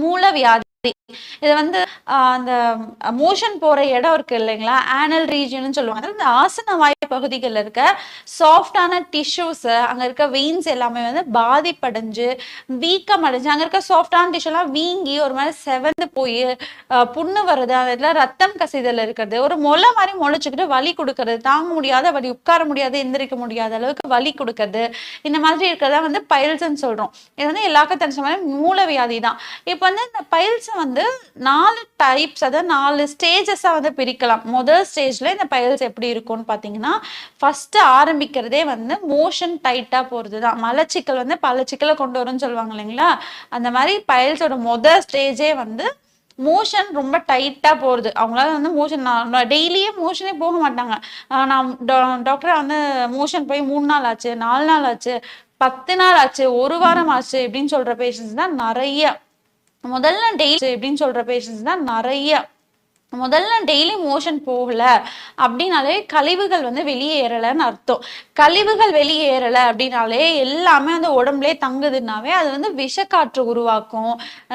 மூலவியாதி. இது வந்து அந்த மோஷன் போற இடம் இருக்கு இல்லைங்களா, ஆனல் ரீஜன் சொல்லுவாங்க. இந்த ஆசன வாய் பகுதிகளில் இருக்க சாஃப்டான டிஷ்யூஸ், அங்க இருக்க வெயின்ஸ் எல்லாமே வந்து பாதிப்படைஞ்சு வீக்கம் அடைஞ்சு அங்க இருக்க சாஃப்டான டிஷ்யூ எல்லாம் வீங்கி ஒரு மாதிரி செவந்து போய் புண்ணு வருது. அந்த இடத்துல ரத்தம் கசிதல் இருக்கிறது, ஒரு முளை மாதிரி முளைச்சுக்கிட்டு வலி கொடுக்கறது, தாங்க முடியாத வலி, உட்கார முடியாது, எந்திரிக்க முடியாத அளவுக்கு வலி கொடுக்கறது, இந்த மாதிரி இருக்கிறதா வந்து பைல்ஸ்ன்னு சொல்றோம். இது வந்து எல்லாருக்கும் தெரிஞ்ச மாதிரி மூலவியாதி தான். இப்போ வந்து இந்த பைல்ஸ் வந்து 4 டைப்ஸ், அதாவது 4 ஸ்டேஜஸா வந்து பிரிக்கலாம். முதல் ஸ்டேஜ்ல இந்த பைல்ஸ் எப்படி இருக்கும்னு பாத்தீங்கன்னா, ஃபர்ஸ்ட் ஆரம்பிக்கிறதே வந்து மோஷன் டைட்டா போறதுதான். மலச்சிக்கல் வந்து பல சிக்கலை கொண்டு வரும்னு சொல்லுவாங்க இல்லைங்களா, அந்த மாதிரி பைல்ஸோட முதல் ஸ்டேஜே வந்து மோஷன் ரொம்ப டைட்டா போறது. அவங்களால வந்து மோஷன் டெய்லியே மோஷனே போக மாட்டாங்க. நான் டாக்டர் வந்து மோஷன் போய் 3 நாள் ஆச்சு, 4 நாள் ஆச்சு, 10 நாள் ஆச்சு, 1 வாரம் ஆச்சு அப்படின்னு சொல்ற பேஷண்ட்ஸ் தான் நிறைய. முதல்ல டெய்லி மோஷன் போகல அப்படின்னாலே கழிவுகள் வந்து வெளியேறலைன்னு அர்த்தம். கழிவுகள் வெளியேறல அப்படின்னாலே எல்லாமே அந்த உடம்புலே தங்குதுன்னாவே அது வந்து விஷக்காற்று உருவாக்கும்.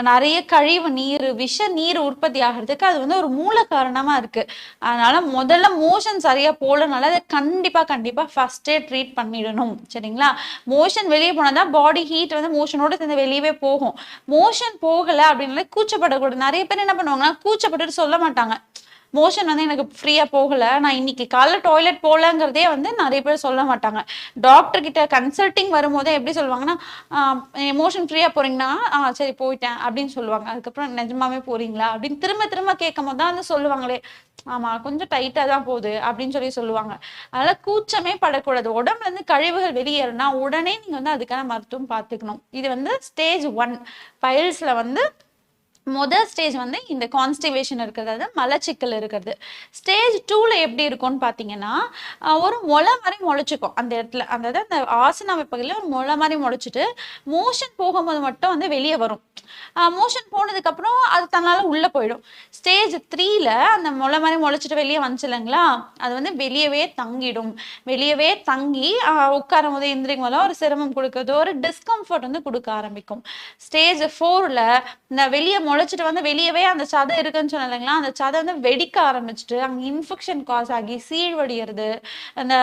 நிறைய கழிவு நீர், விஷ நீர் உற்பத்தி ஆகிறதுக்கு அது வந்து ஒரு மூல காரணமா இருக்கு. அதனால முதல்ல மோஷன் சரியா போலனால அதை கண்டிப்பா ஃபர்ஸ்டே ட்ரீட் பண்ணிடணும். சரிங்களா? மோஷன் வெளியே போனாதான் பாடி ஹீட் வந்து மோஷனோட சேர்ந்து வெளியவே போகும். மோஷன் போகல அப்படின்னாலே கூச்சப்படக்கூடாது. நிறைய பேர் என்ன பண்ணுவாங்கன்னா கூச்சப்பட்டுட்டு சொல்ல மாட்டாங்க, மோஷன் வந்து எனக்கு ஃப்ரீயா போகல, நான் இன்னைக்கு காலைல டாய்லெட் போலங்கிறதே வந்து நிறைய பேர் சொல்ல மாட்டாங்க. டாக்டர் கிட்ட கன்சல்டிங் வரும்போதே எப்படி சொல்லுவாங்கன்னா, மோஷன் ஃப்ரீயா போறீங்கன்னா சரி போயிட்டேன் அப்படின்னு சொல்லுவாங்க. அதுக்கப்புறம் நிஜமாவே போறீங்களா அப்படின்னு திரும்ப கேட்கும் போது தான் வந்து சொல்லுவாங்களே, ஆமா கொஞ்சம் டைட்டா தான் போகுது அப்படின்னு சொல்லுவாங்க. அதனால கூச்சமே படக்கூடாது. உடம்புல இருந்து கழிவுகள் வெளியேறினா உடனே நீங்க வந்து அதுக்கான மருத்துவம் பார்த்துக்கணும். இது வந்து ஸ்டேஜ் 1 பைல்ஸ்ல வந்து முதல் ஸ்டேஜ் வந்து இந்த கான்ஸ்டிவேஷன் இருக்கிறது, அதாவது மலச்சிக்கல் இருக்கிறது. ஸ்டேஜ் 2ல எப்படி இருக்கும்னு பாத்தீங்கன்னா, ஒரு முளை மாதிரி முளைச்சிக்கும் அந்த இடத்துல. அந்த ஆசன அமைப்புகளில் ஒரு முளை மாதிரி முளைச்சிட்டு மோஷன் போகும்போது மட்டும் வந்து வெளியே வரும். மோஷன் போனதுக்கு அப்புறம் அது தன்னால உள்ள போயிடும். ஸ்டேஜ் 3ல அந்த முளை மாதிரி முளைச்சிட்டு வெளியே வந்துச்சு இல்லைங்களா, அது வந்து வெளியவே தங்கிடும். வெளியவே தங்கி உட்காரும் போது எந்திரிக்கும் போது ஒரு சிரமம் கொடுக்கறதோ ஒரு டிஸ்கம்ஃபர்ட் வந்து கொடுக்க ஆரம்பிக்கும். ஸ்டேஜ் 4ல இந்த வெளியே முளைச்சிட்டு வந்து வெளியவே அந்த சதை இருக்குன்னு சொன்ன இல்லைங்களா, அந்த சதை வந்து வெடிக்க ஆரம்பிச்சுட்டு அங்க இன்ஃபெக்ஷன் காஸ் ஆகி சீழ்வடிகிறது, அந்த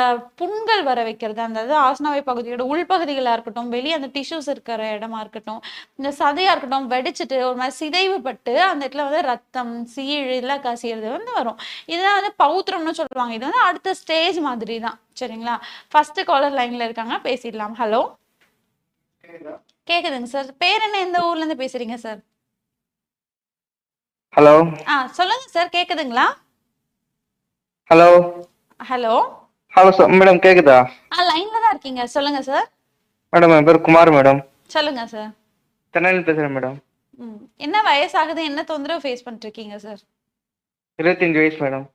புண்கள் வர வைக்கிறது, அந்த ஆசனாவை பகுதியோட உள்பகுதிகளா இருக்கட்டும், வெளியே அந்த டிஷ்யூஸ் இருக்கிற இடமா இருக்கட்டும், இந்த சதையா இருக்கட்டும் வெடிச்சிட்டு ஒரு மாதிரி சிதைவு பட்டு அந்த இடத்துல வந்து ரத்தம் சீழ் இதெல்லாம் கசியறது வந்து வரும். இதெல்லாம் வந்து பௌத்திரம்னு சொல்லுவாங்க. இது வந்து அடுத்த ஸ்டேஜ் மாதிரி தான். சரிங்களா? ஃபர்ஸ்ட் காலர் லைன்ல இருக்காங்க, பேசிடலாம். ஹலோ, கேக்குதுங்க சார். பேர் என்ன, எந்த ஊர்ல இருந்து பேசுறீங்க சார்? ஹலோ. சொல்லுங்க சார், கேக்குதுங்களா? Hello. Hello. Hello sir, madam கேக்குதா? லைன்ல தான் இருக்கீங்க, சொல்லுங்க சார். மேடம் என் பேர் குமார் மேடம். சொல்லுங்க சார். சென்னையில பேசுறேன் மேடம். என்ன வயசாகுது, என்ன தொந்தரவு ஃபேஸ் பண்ணிட்டு இருக்கீங்க சார்? 25 வயசு மேடம்.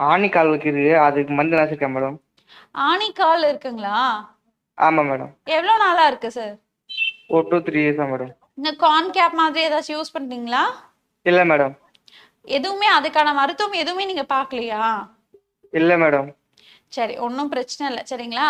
ஆணிக்கால் வைக்குது, அதுக்கு மருந்து நாசிருக்கேன் மேடம். ஆணிக்கால் இருக்குங்களா? ஆமா மேடம். எவ்வளவு நாளா இருக்கு சார்? ஒரு 2-3 இயர்ஸா மேடம். இந்த கார்ன் கேப் மாதிரி ஏதாச்சும் யூஸ் பண்றீங்களா? இல்ல மேடம். எதுவுமே அதுக்கான மருத்துவம் எதுவுமே நீங்க பாக்கலையா? இல்ல மேடம். சரி, ஒன்றும் பிரச்சனை இல்லை. சரிங்களா?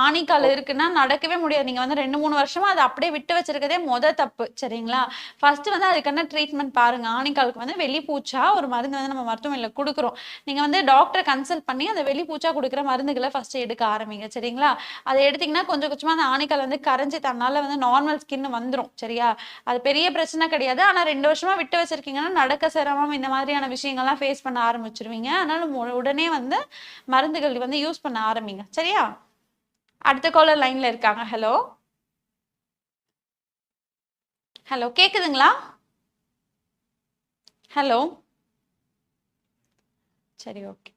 ஆணிக்கால் இருக்குன்னா நடக்கவே முடியாது. நீங்க வந்து 2-3 வருஷமா அதை அப்படியே விட்டு வச்சிருக்கதே தப்பு. சரிங்களா? ஃபர்ஸ்ட் வந்து அதுக்கான ட்ரீட்மெண்ட் பாருங்க. ஆணிக்காலுக்கு வந்து வெளிப்பூச்சா ஒரு மருந்து வந்து நம்ம மருத்துவமனையில கொடுக்குறோம். நீங்க வந்து டாக்டரை கன்சல்ட் பண்ணி அந்த வெளிப்பூச்சா கொடுக்குற மருந்துகளை ஃபர்ஸ்ட் எடுக்க ஆரம்பிங்க. சரிங்களா? அதை எடுத்தீங்கன்னா கொஞ்சம் கொஞ்சமா அந்த ஆணிக்கால் வந்து கரைஞ்சி தன்னால வந்து நார்மல் ஸ்கின் வந்துடும். சரியா? அது பெரிய பிரச்சனை கிடையாது. ஆனா 2 வருஷமா விட்டு வச்சிருக்கீங்கன்னா நடக்க சிரமம் இந்த மாதிரியான விஷயங்கள்லாம் ஃபேஸ் பண்ண ஆரம்பிச்சிருவீங்க. அதனால உடனே வந்து மருந்துகள் வந்து யூஸ் பண்ண ஆரம்பிங்க. சரியா? அடுத்த காலர் லைன்ல இருக்காங்க. ஹலோ. ஹலோ, கேக்குதுங்களா? ஹலோ. சரி, ஓகே.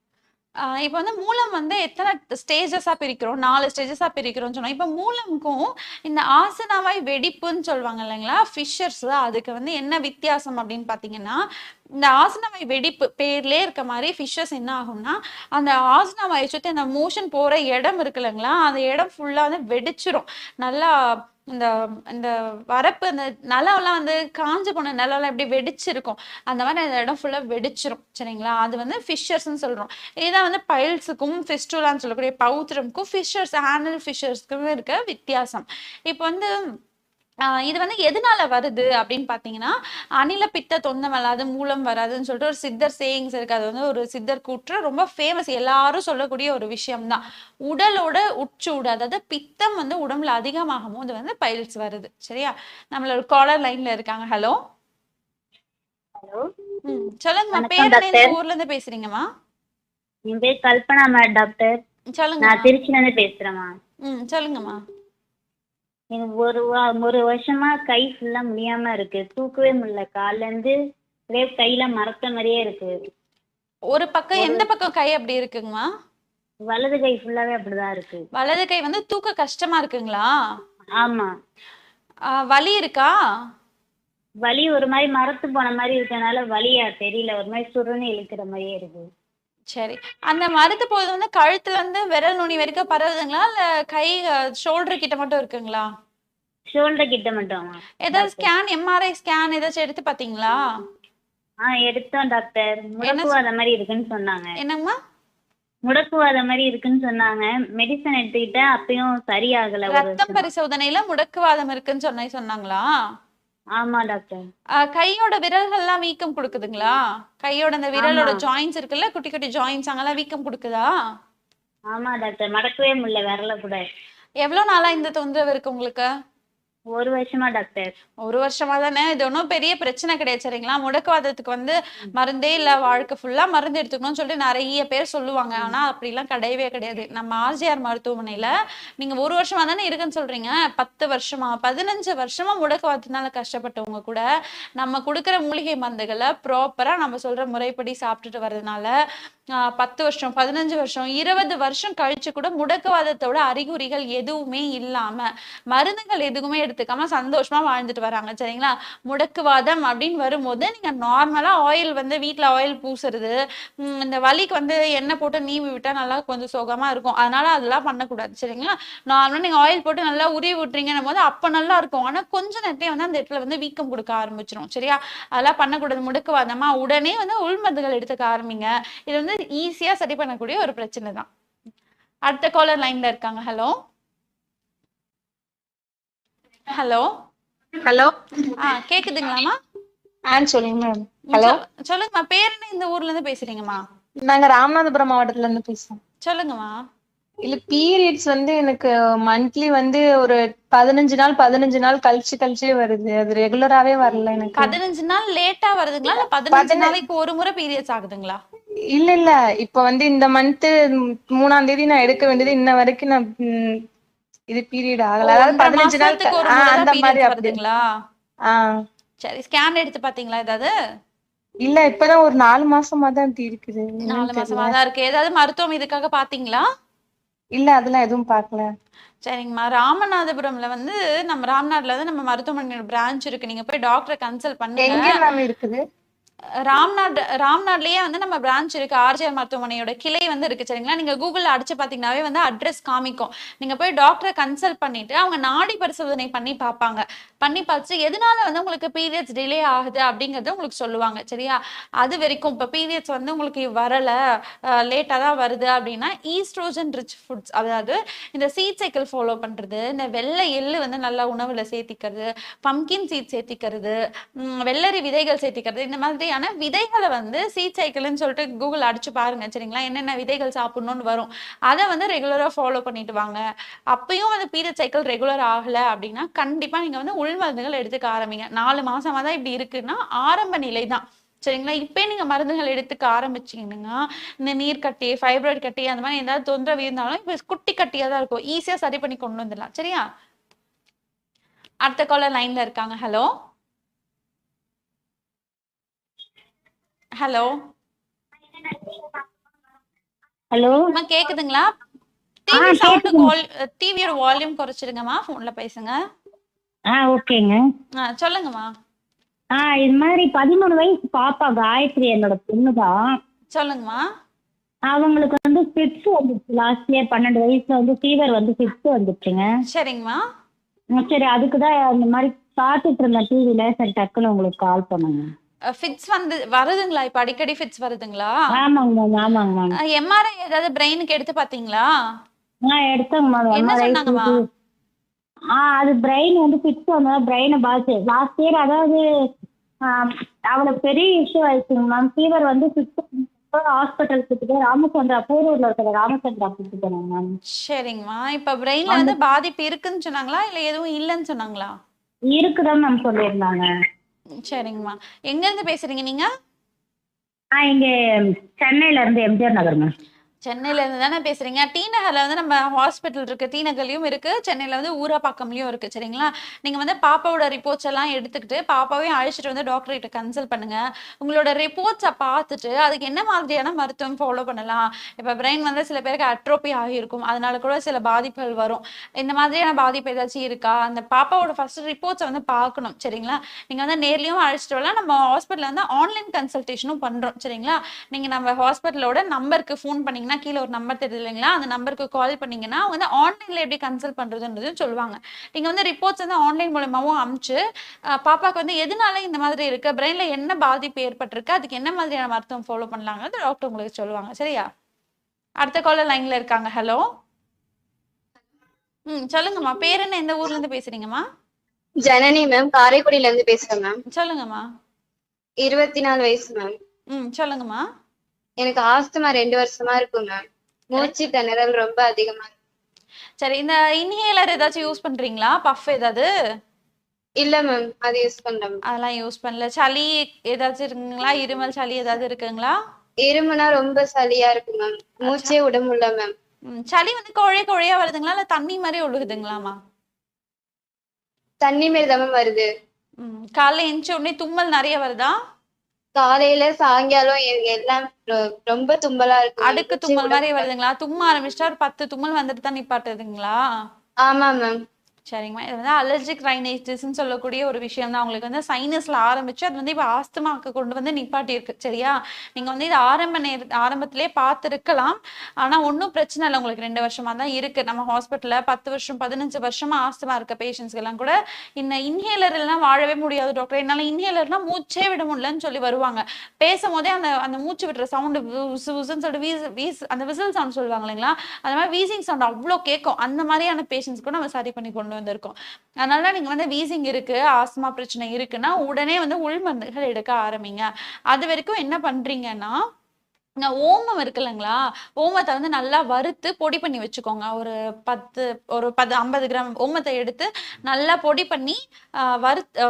இப்போ வந்து மூலம் வந்து எத்தனை ஸ்டேஜஸா பிரிக்கிறோம்? 4 ஸ்டேஜஸா பிரிக்கிறோம்னு சொன்னோம். இப்போ மூலமுக்கும் இந்த ஆசனாவாய் வெடிப்புன்னு சொல்லுவாங்க இல்லைங்களா, ஃபிஷர்ஸ், அதுக்கு வந்து என்ன வித்தியாசம் அப்படின்னு பார்த்தீங்கன்னா, இந்த ஆசனவாய் வெடிப்பு பேர்லேயே இருக்க மாதிரி ஃபிஷர்ஸ் என்ன ஆகும்னா, அந்த ஆசனவாயை சுற்றி அந்த மோஷன் போகிற இடம் இருக்கு இல்லைங்களா, அந்த இடம் ஃபுல்லாக வந்து வெடிச்சிரும். நல்லா இந்த இந்த வரப்பு, அந்த நிலம்லாம் வந்து காஞ்சு போன நிலம்லாம் எப்படி வெடிச்சிருக்கும், அந்த மாதிரி அந்த இடம் ஃபுல்லாக வெடிச்சிரும். சரிங்களா? அது வந்து ஃபிஷர்ஸ்ன்னு சொல்கிறோம். இதான் வந்து பைல்ஸுக்கும் ஃபிஸ்டுலான்னு சொல்லக்கூடிய பௌத்திரமுக்கும் ஃபிஷர்ஸ், ஆனல் ஃபிஷர்ஸ்க்கும் இருக்க வித்தியாசம். இப்போ வந்து இது வந்து எதனால வருது அப்படின்னு பாத்தீங்கன்னா, அணில பித்த தொந்தம் வராது மூலம் வராதுன்னு சொல்லிட்டு ஒரு சித்தர் சேயிங்ஸ் இருக்கு. அது வந்து ஒரு சித்தர் கூற்று ரொம்ப ஃபேமஸ், எல்லாரும் சொல்லக்கூடிய ஒரு விஷயம்தான். உடலோட உட்சூடு, அதாவது பித்தம் வந்து உடம்புல அதிகமாகும் போது வந்து பைல்ஸ் வருது. சரியா? நம்மளோட காலர் லைன்ல இருக்காங்க. ஹலோ. ஹலோ, சொல்லுங்கம்மா, வணக்கம் பேர் என்ன, இந்த டாக்டர். ஊர்ல இருந்து பேசுறீங்கம்மா? என் பேர் கல்பனா டாக்டர். சொல்லுங்கம்மா. நான் திருச்சில இருந்து பேசுறேம்மா. சொல்லுங்கம்மா. எனக்கு ஒரு வருஷமா கை ஃபுல்லா முடியாம இருக்கு, தூக்கவே முடியல. கால்ல இருந்து அப்படியே கையில மரத்த மாதிரியே இருக்கு. ஒரு பக்கம், ஒரு எந்த பக்கம் கை அப்படி இருக்குங்கம்மா? வலது கை ஃபுல்லாவே அப்படிதான் இருக்கு. வலது கை வந்து தூக்க கஷ்டமா இருக்குங்களா? ஆமா, வலி இருக்கா? வலி ஒரு மாதிரி மரத்து போன மாதிரி இருக்கனால வலியா தெரியல, ஒரு மாதிரி சுருன்னு இழுக்கிற மாதிரியே இருக்கு. சரி. அந்த மருத்து போது வந்து கழுத்துல இருந்து விரல் நுனி வரைக்கும் பரவுதுங்களா, இல்ல கை ஷோல்டர் கிட்ட மட்டும் இருக்குங்களா? ஷோல்டர் கிட்ட மட்டும் ஏதாவது டாக்டர். ஸ்கேன், எம்ஆர்ஐ ஸ்கேன் ஏதாச்சும் எடுத்து பாத்தீங்களா? எடுத்தோம் டாக்டர். என்ன முடக்குவாத மாதிரி இருக்குன்னு சொன்னாங்க. என்னங்கம்மா? முடக்குவாத மாதிரி இருக்குன்னு சொன்னாங்க. மெடிசன் எடுத்துக்கிட்டேன், அப்பயும் சரியாகல ஒரு ரத்தம் வருஷமா. பரிசோதனையில முடக்குவாதம் இருக்குன்னு சொன்னாங்களா? ஆமா டாக்டர். கையோட விரல்கள்லாம் வீக்கம் கொடுக்குதுங்களா? கையோட அந்த ஆமா விரலோட ஜாயின்ஸ் இருக்குல்ல, குட்டி குட்டி ஜாயின்ஸ், அங்கெல்லாம் வீக்கம் கொடுக்குதா? ஆமா டாக்டர், மடக்கவே முடியல விரல கூட. எவ்வளவு நாளா இந்த தொந்தரவு இருக்கு உங்களுக்கு? ஒரு வருஷமா டாக்டர். ஒரு வருஷமா தானே, இது ஒன்றும் பெரிய பிரச்சனை கிடையாது. சரிங்களா? முடக்குவாதத்துக்கு வந்து மருந்தே இல்ல, வாழ்க்கை ஃபுல்லா மருந்து எடுத்துக்கணும்னு சொல்லிட்டு நிறைய பேர் சொல்லுவாங்க. ஆனா அப்படிலாம் கிடையவே கிடையாது. நம்ம ஆர்ஜிஆர் மருத்துவமனையில நீங்க ஒரு வருஷமா தானே இருக்குன்னு சொல்றீங்க, 10 வருஷமா 15 வருஷமா முடக்குவாதத்தினால கஷ்டப்பட்டவங்க கூட நம்ம கொடுக்குற மூலிகை மருந்துகளை ப்ராப்பரா நம்ம சொல்ற முறைப்படி சாப்பிட்டுட்டு வர்றதுனால 10 வருஷம், 15 வருஷம், 20 வருஷம் கழிச்சு கூட முடக்குவாதத்தோட அறிகுறிகள் எதுவுமே இல்லாம, மருந்துகள் எதுவுமே எடுத்துக்காம சந்தோஷமா வாழ்ந்துட்டு வராங்க. சரிங்களா? முடக்குவாதம் அப்படின்னு வரும்போது நீங்க நார்மலா ஆயில் வந்து வீட்ல ஆயில் பூசுறது, இந்த வலிக்கு வந்து எண்ணெய் போட்டு நீவி விட்டா நல்லா கொஞ்சம் சுகமா இருக்கும். அதனால அதெல்லாம் பண்ணக்கூடாது. சரிங்களா? நார்மலா நீங்க ஆயில் போட்டு நல்லா உருவி விட்டுறீங்கன்னும் போது அப்ப நல்லா இருக்கும். ஆனா கொஞ்ச நேரத்தையே வந்து அந்த இடத்துல வந்து வீக்கம் கொடுக்க ஆரம்பிச்சிடும். சரியா? அதெல்லாம் பண்ணக்கூடாது. முடக்குவாதமா உடனே வந்து உள்மருந்துகள் எடுத்துக்க ஆரம்பிங்க. இது வந்து ஈஸியா சரி பண்ணக்கூடிய ஒரு பிரச்சனை தான். அடுத்த காலர் லைன்ல இருக்காங்க. ஹலோ. ஹலோ. ஹலோ. கேக்குதுங்களாமா? சொல்லுங்க மேம். ஹலோ, சொல்லுங்கம்மா, பேர் என்ன, இந்த ஊர்ல இருந்து பேசுறீங்கம்மா? நாங்க ராமநாதபுரம் மாவட்டத்துல இருந்து பேசுறோம். சொல்லுங்கம்மா. இல்ல, பீரியட்ஸ் வந்து எனக்கு மந்த்லி வந்து ஒரு 15 நாள் கழிச்சு கழிச்சே வருது. அது ரெகுலராவே வரல எனக்கு. 15 நாள் லேட்டா வருதுங்களா, இல்ல 15 நாளைக்கு ஒரு முறை பீரியட்ஸ் ஆகுதுங்களா? இல்ல இல்ல, இப்ப வந்து இந்த மந்த் 3ஆம் தேதி நான் எடுக்க வேண்டியது இன்ன வரைக்கும் நான் இது பீரியட் ஆகல. அதாவது 15 நாள் மாசத்துக்கு ஒரு முறை தான் அந்த மாதிரி பீரியட்ஸ் அப்படி. வருதுங்களா? சரி, ஸ்கேன் எடுத்து பாத்தீங்களா ஏதாவது? இல்ல, இப்பதான் ஒரு 4 மாசமா தான் இப்படி இருக்குது. 4 மாசமா தான் இருக்கு. ஏதாவது மருத்துவம் இதுக்காக பாத்தீங்களா? இல்ல, அதெல்லாம் எதுவும் பாக்கல. சரிங்கம்மா. ராமநாதபுரம்ல வந்து நம்ம ராம்நாட்ல வந்து நம்ம மருத்துவமனையோட பிரான்ச் இருக்கு. நீங்க போய் டாக்டரை கன்சல்ட் பண்ணுங்க. எங்க மேம் இருக்குது? ராம்நாட்லயே வந்து நம்ம பிரான்ச் இருக்கு. ஆர்ஜிஆர் மருத்துவமனையோட கிளை வந்து இருக்கு. சரிங்களா? நீங்க கூகுள்ல அடிச்சு பாத்தீங்கன்னாவே வந்து அட்ரஸ் காமிக்கும். நீங்க போய் டாக்டரை கன்சல்ட் பண்ணிட்டு அவங்க நாடி பரிசோதனை பண்ணி பார்ப்பாங்க. பண்ணி பார்த்து எதனால வந்து உங்களுக்கு பீரியட்ஸ் டிலே ஆகுது அப்படிங்கறத உங்களுக்கு சொல்லுவாங்க. சரியா? அது வரைக்கும் இப்ப பீரியட்ஸ் வந்து உங்களுக்கு வரல, லேட்டா தான் வருது அப்படின்னா ஈஸ்ட்ரோஜன் ரிச் ஃபுட்ஸ், அதாவது இந்த சீட் சைக்கிள் ஃபாலோ பண்றது, இந்த வெள்ளை எள்ளு வந்து நல்லா உணவுல சேர்த்திக்கிறது, பம்கின் சீட் சேர்த்திக்கிறது, வெள்ளரி விதைகள் சேர்த்திக்கிறது, இந்த மாதிரியான விதைகளை வந்து சீட் சைக்கிள்னு சொல்லிட்டு கூகுள் அடிச்சு பாருங்க. சரிங்களா? என்னென்ன விதைகள் சாப்பிடணும்னு வரும். அதை வந்து ரெகுலரா ஃபாலோ பண்ணிட்டு வாங்க. அப்பயும் வந்து பீரியட் சைக்கிள் ரெகுலர் ஆகல அப்படின்னா கண்டிப்பா நீங்க வந்து உள் மருந்துகள் எடுத்துக்க ஆரம்பிங்க. 4 மாசமா தான் இப்படி இருக்குன்னா ஆரம்ப நிலை தான். சரிங்களா? இப்பே நீங்க மருந்துகள் எடுத்துக்க ஆரம்பிச்சீங்கன்னா இந்த நீர் கட்டி, ஃபைப்ராய்டு கட்டி, அந்த மாதிரி ஏதாவது தொந்தரவு இருந்தாலும் இப்ப குட்டி கட்டியா தான் இருக்கும். ஈஸியா சரி பண்ணி கொண்டு வந்துடலாம். சரியா? அடுத்த காலர் லைன்ல இருக்காங்க. ஹலோ. ஹலோ. ஹலோ, அம்மா, கேக்குதுங்களா? டிவி சவுண்ட், டிவியோட வால்யூம் குறைச்சிருங்கம்மா, போன்ல பேசுங்க. ஓகேங்க. சொல்லுங்கம்மா. இது மாதிரி 13 வயசு பாப்பா காயத்ரி, என்னோட பொண்ணுதான். சொல்லுங்கம்மா. அவங்களுக்கு வந்து ஃபிட்ஸ் வந்துச்சு. லாஸ்ட் இயர் 12 வயசுல வந்து ஃபீவர் வந்து ஃபிட்ஸ் வந்துச்சுங்க. சரிங்கம்மா. சரி, அதுக்குதான் அந்த மாதிரி பார்த்துட்டு இருந்தேன் டிவில. சரி, டக்குன்னு உங்களுக்கு கால் பண்ணுங்க. ஃபிட்ஸ் வந்து வருதுங்களா? இப்ப அடிக்கடி ஃபிட்ஸ் வருதுங்களா? ஆமாங்க மேம், ஆமாங்க மேம். எம்ஆர்ஐ ஏதாவது பிரெயினுக்கு எடுத்து பாத்தீங்களா? எடுத்தேங்க மேம். என்ன சொன்னாங்கம்மா? அது பிரெயின் வந்து ஃபிக்ஸ் வந்து பிரெயினை பாதிச்சு லாஸ்ட் இயர். அதாவது அவளுக்கு பெரிய இஷ்யூ ஆயிடுச்சுங்க மேம். ஃபீவர் வந்து ஹாஸ்பிட்டல் கூப்பிட்டு ராமச்சந்திரா போரூர்ல இருக்கிற ராமச்சந்திரா கூப்பிட்டு போனாங்க மேம். சரிங்கம்மா. இப்ப பிரெயின்ல வந்து பாதிப்பு இருக்குன்னு சொன்னாங்களா இல்ல எதுவும் இல்லைன்னு சொன்னாங்களா? இருக்குதான் மேம் சொல்லியிருந்தாங்க. சரிங்கம்மா. எங்க இருந்து பேசுறீங்க நீங்க? இங்க சென்னையில இருந்து எம்ஜிஆர் நகர் மேம். சென்னையில இருந்து தானே பேசுறீங்க? டி நகர்ல வந்து நம்ம ஹாஸ்பிட்டல் இருக்கு. டி நகர்லயும் இருக்கு, சென்னையில வந்து ஊரப்பாக்கம்லயும் இருக்கு. சரிங்களா? நீங்க வந்து பாப்பாவோட ரிப்போர்ட்ஸ் எல்லாம் எடுத்துக்கிட்டு பாப்பாவையும் அழைச்சிட்டு வந்து டாக்டர் கிட்ட கன்சல்ட் பண்ணுங்க. உங்களோட ரிப்போர்ட்ஸை பார்த்துட்டு அதுக்கு என்ன மாதிரியான மருத்துவம் ஃபாலோ பண்ணலாம். இப்ப பிரெயின் வந்து சில பேருக்கு அட்ரோபி ஆகியிருக்கும், அதனால கூட சில பாதிப்புகள் வரும். இந்த மாதிரியான பாதிப்பு ஏதாச்சும் இருக்கா? அந்த பாப்பாவோட ஃபர்ஸ்ட் ரிப்போர்ட்ஸை வந்து பார்க்கணும். சரிங்களா? நீங்க வந்து நேர்லயும் அழைச்சிட்டு வரலாம். நம்ம ஹாஸ்பிட்டல்ல வந்து ஆன்லைன் கன்சல்டேஷனும் பண்றோம். சரிங்களா? நீங்க நம்ம ஹாஸ்பிட்டலோட நம்பருக்கு ஃபோன் பண்ணீங்கன்னா கீழே ஒரு நம்பர் தெரியுது இல்லைங்களா, அந்த நம்பருக்கு கால் பண்ணீங்கன்னா அவங்க வந்து ஆன்லைன்ல எப்படி கன்சல்ட் பண்றதுன்றதும் சொல்லுவாங்க. நீங்க வந்து ரிப்போர்ட்ஸ் வந்து ஆன்லைன் மூலமாவும் அனுப்பிச்சு பாப்பாக்கு வந்து எதனால இந்த மாதிரி இருக்கு, பிரெயின்ல என்ன பாதிப்பு ஏற்பட்டிருக்கு, அதுக்கு என்ன மாதிரியான மருத்துவம் ஃபாலோ பண்ணலாங்கிறது டாக்டர் உங்களுக்கு சொல்லுவாங்க. சரியா? அடுத்த காலர் லைன்ல இருக்காங்க. ஹலோ. சொல்லுங்கம்மா. பேர் என்ன? எந்த ஊர்ல இருந்து பேசுறீங்கம்மா? ஜனனி மேம், காரைக்குடியில இருந்து பேசுறேன் மேம். சொல்லுங்கம்மா. 24 வயசு மேம். சொல்லுங்கம்மா. எனக்கு ஆஸ்துமா 2 வருஷமா இருக்கு மேம். மூச்சு திணறல் ரொம்ப அதிகமா இருக்கு. சரி, இந்த இன்ஹேலர் ஏதாச்சும் யூஸ் பண்றீங்களா? பஃப் ஏதாவது? இல்ல மேம், அது யூஸ் பண்ணல. அதெல்லாம் யூஸ் பண்ணல. சளி ஏதாச்சும் இருக்குங்களா? இருமல் சளி ஏதாவது இருக்குங்களா? இருமுனா ரொம்ப சளியா இருக்கு மேம். மூச்சே விட முடியல மேம். சளி வந்து கொழையா வருதுங்களா இல்ல தண்ணி மாதிரி ஒழுகுதுங்களாமா? தண்ணி மாரி தான் மேம் வருது. காலைல எந்திச்ச உடனே தும்மல் நிறைய வருதா? காலையில சாயங்காலம் எல்லாம் ரொம்ப தும்மலா இருக்கு. அடுக்கு தும்மல் மாதிரி வருதுங்களா? தும்ம ஆரம்பிச்சிட்டா ஒரு 10 தும்மல் வந்துட்டு தான் நிப்பாட்டுதுங்களா? ஆமா மேம். சரிங்கம்மா. இது வந்து அலர்ஜிக் ரைனைட்டிஸ்ன்னு சொல்லக்கூடிய ஒரு விஷயம் தான். உங்களுக்கு வந்து சைனஸ்ல ஆரம்பிச்சு அது வந்து இப்போ ஆஸ்துமாக்கு கொண்டு வந்து நிப்பாட்டி இருக்கு. சரியா? நீங்க வந்து இது ஆரம்பத்திலே பார்த்துருக்கலாம். ஆனா ஒன்றும் பிரச்சனை இல்லை. உங்களுக்கு 2 வருஷமா தான் இருக்கு. நம்ம ஹாஸ்பிட்டல்ல 10 வருஷம் 15 வருஷமா ஆஸ்துமா இருக்க பேஷண்ட்ஸ்க்கு எல்லாம் கூட இந்த இன்ஹேலர் எல்லாம் வாழவே முடியாது டாக்டர், என்னால இன்ஹேலர்னா மூச்சே விட முடியலன்னு சொல்லி வருவாங்க. பேசும்போதே அந்த அந்த மூச்சு விடுற சவுண்டு சொல்லிட்டு அந்த விசில் சவுண்ட் சொல்லுவாங்க இல்லைங்களா, அந்த மாதிரி வீசிங் சவுண்ட் அவ்வளோ கேட்கும். அந்த மாதிரியான பேஷண்ட்ஸ் கூட நம்ம சரி பண்ணி கொண்டு வந்திருக்கோம். அதனால நீங்க வந்து வீசிங் இருக்கு, ஆஸ்துமா பிரச்சனை இருக்குன்னா உடனே வந்து உள் மருந்துகள் எடுக்க ஆரம்பிங்க. அது வரைக்கும் என்ன பண்றீங்கன்னா, ஓமம் இருக்கு இல்லைங்களா, ஓமத்தை வந்து நல்லா வறுத்து பொடி பண்ணி வச்சுக்கோங்க. ஒரு 50 கிராம் ஓமத்தை எடுத்து நல்லா பொடி பண்ணி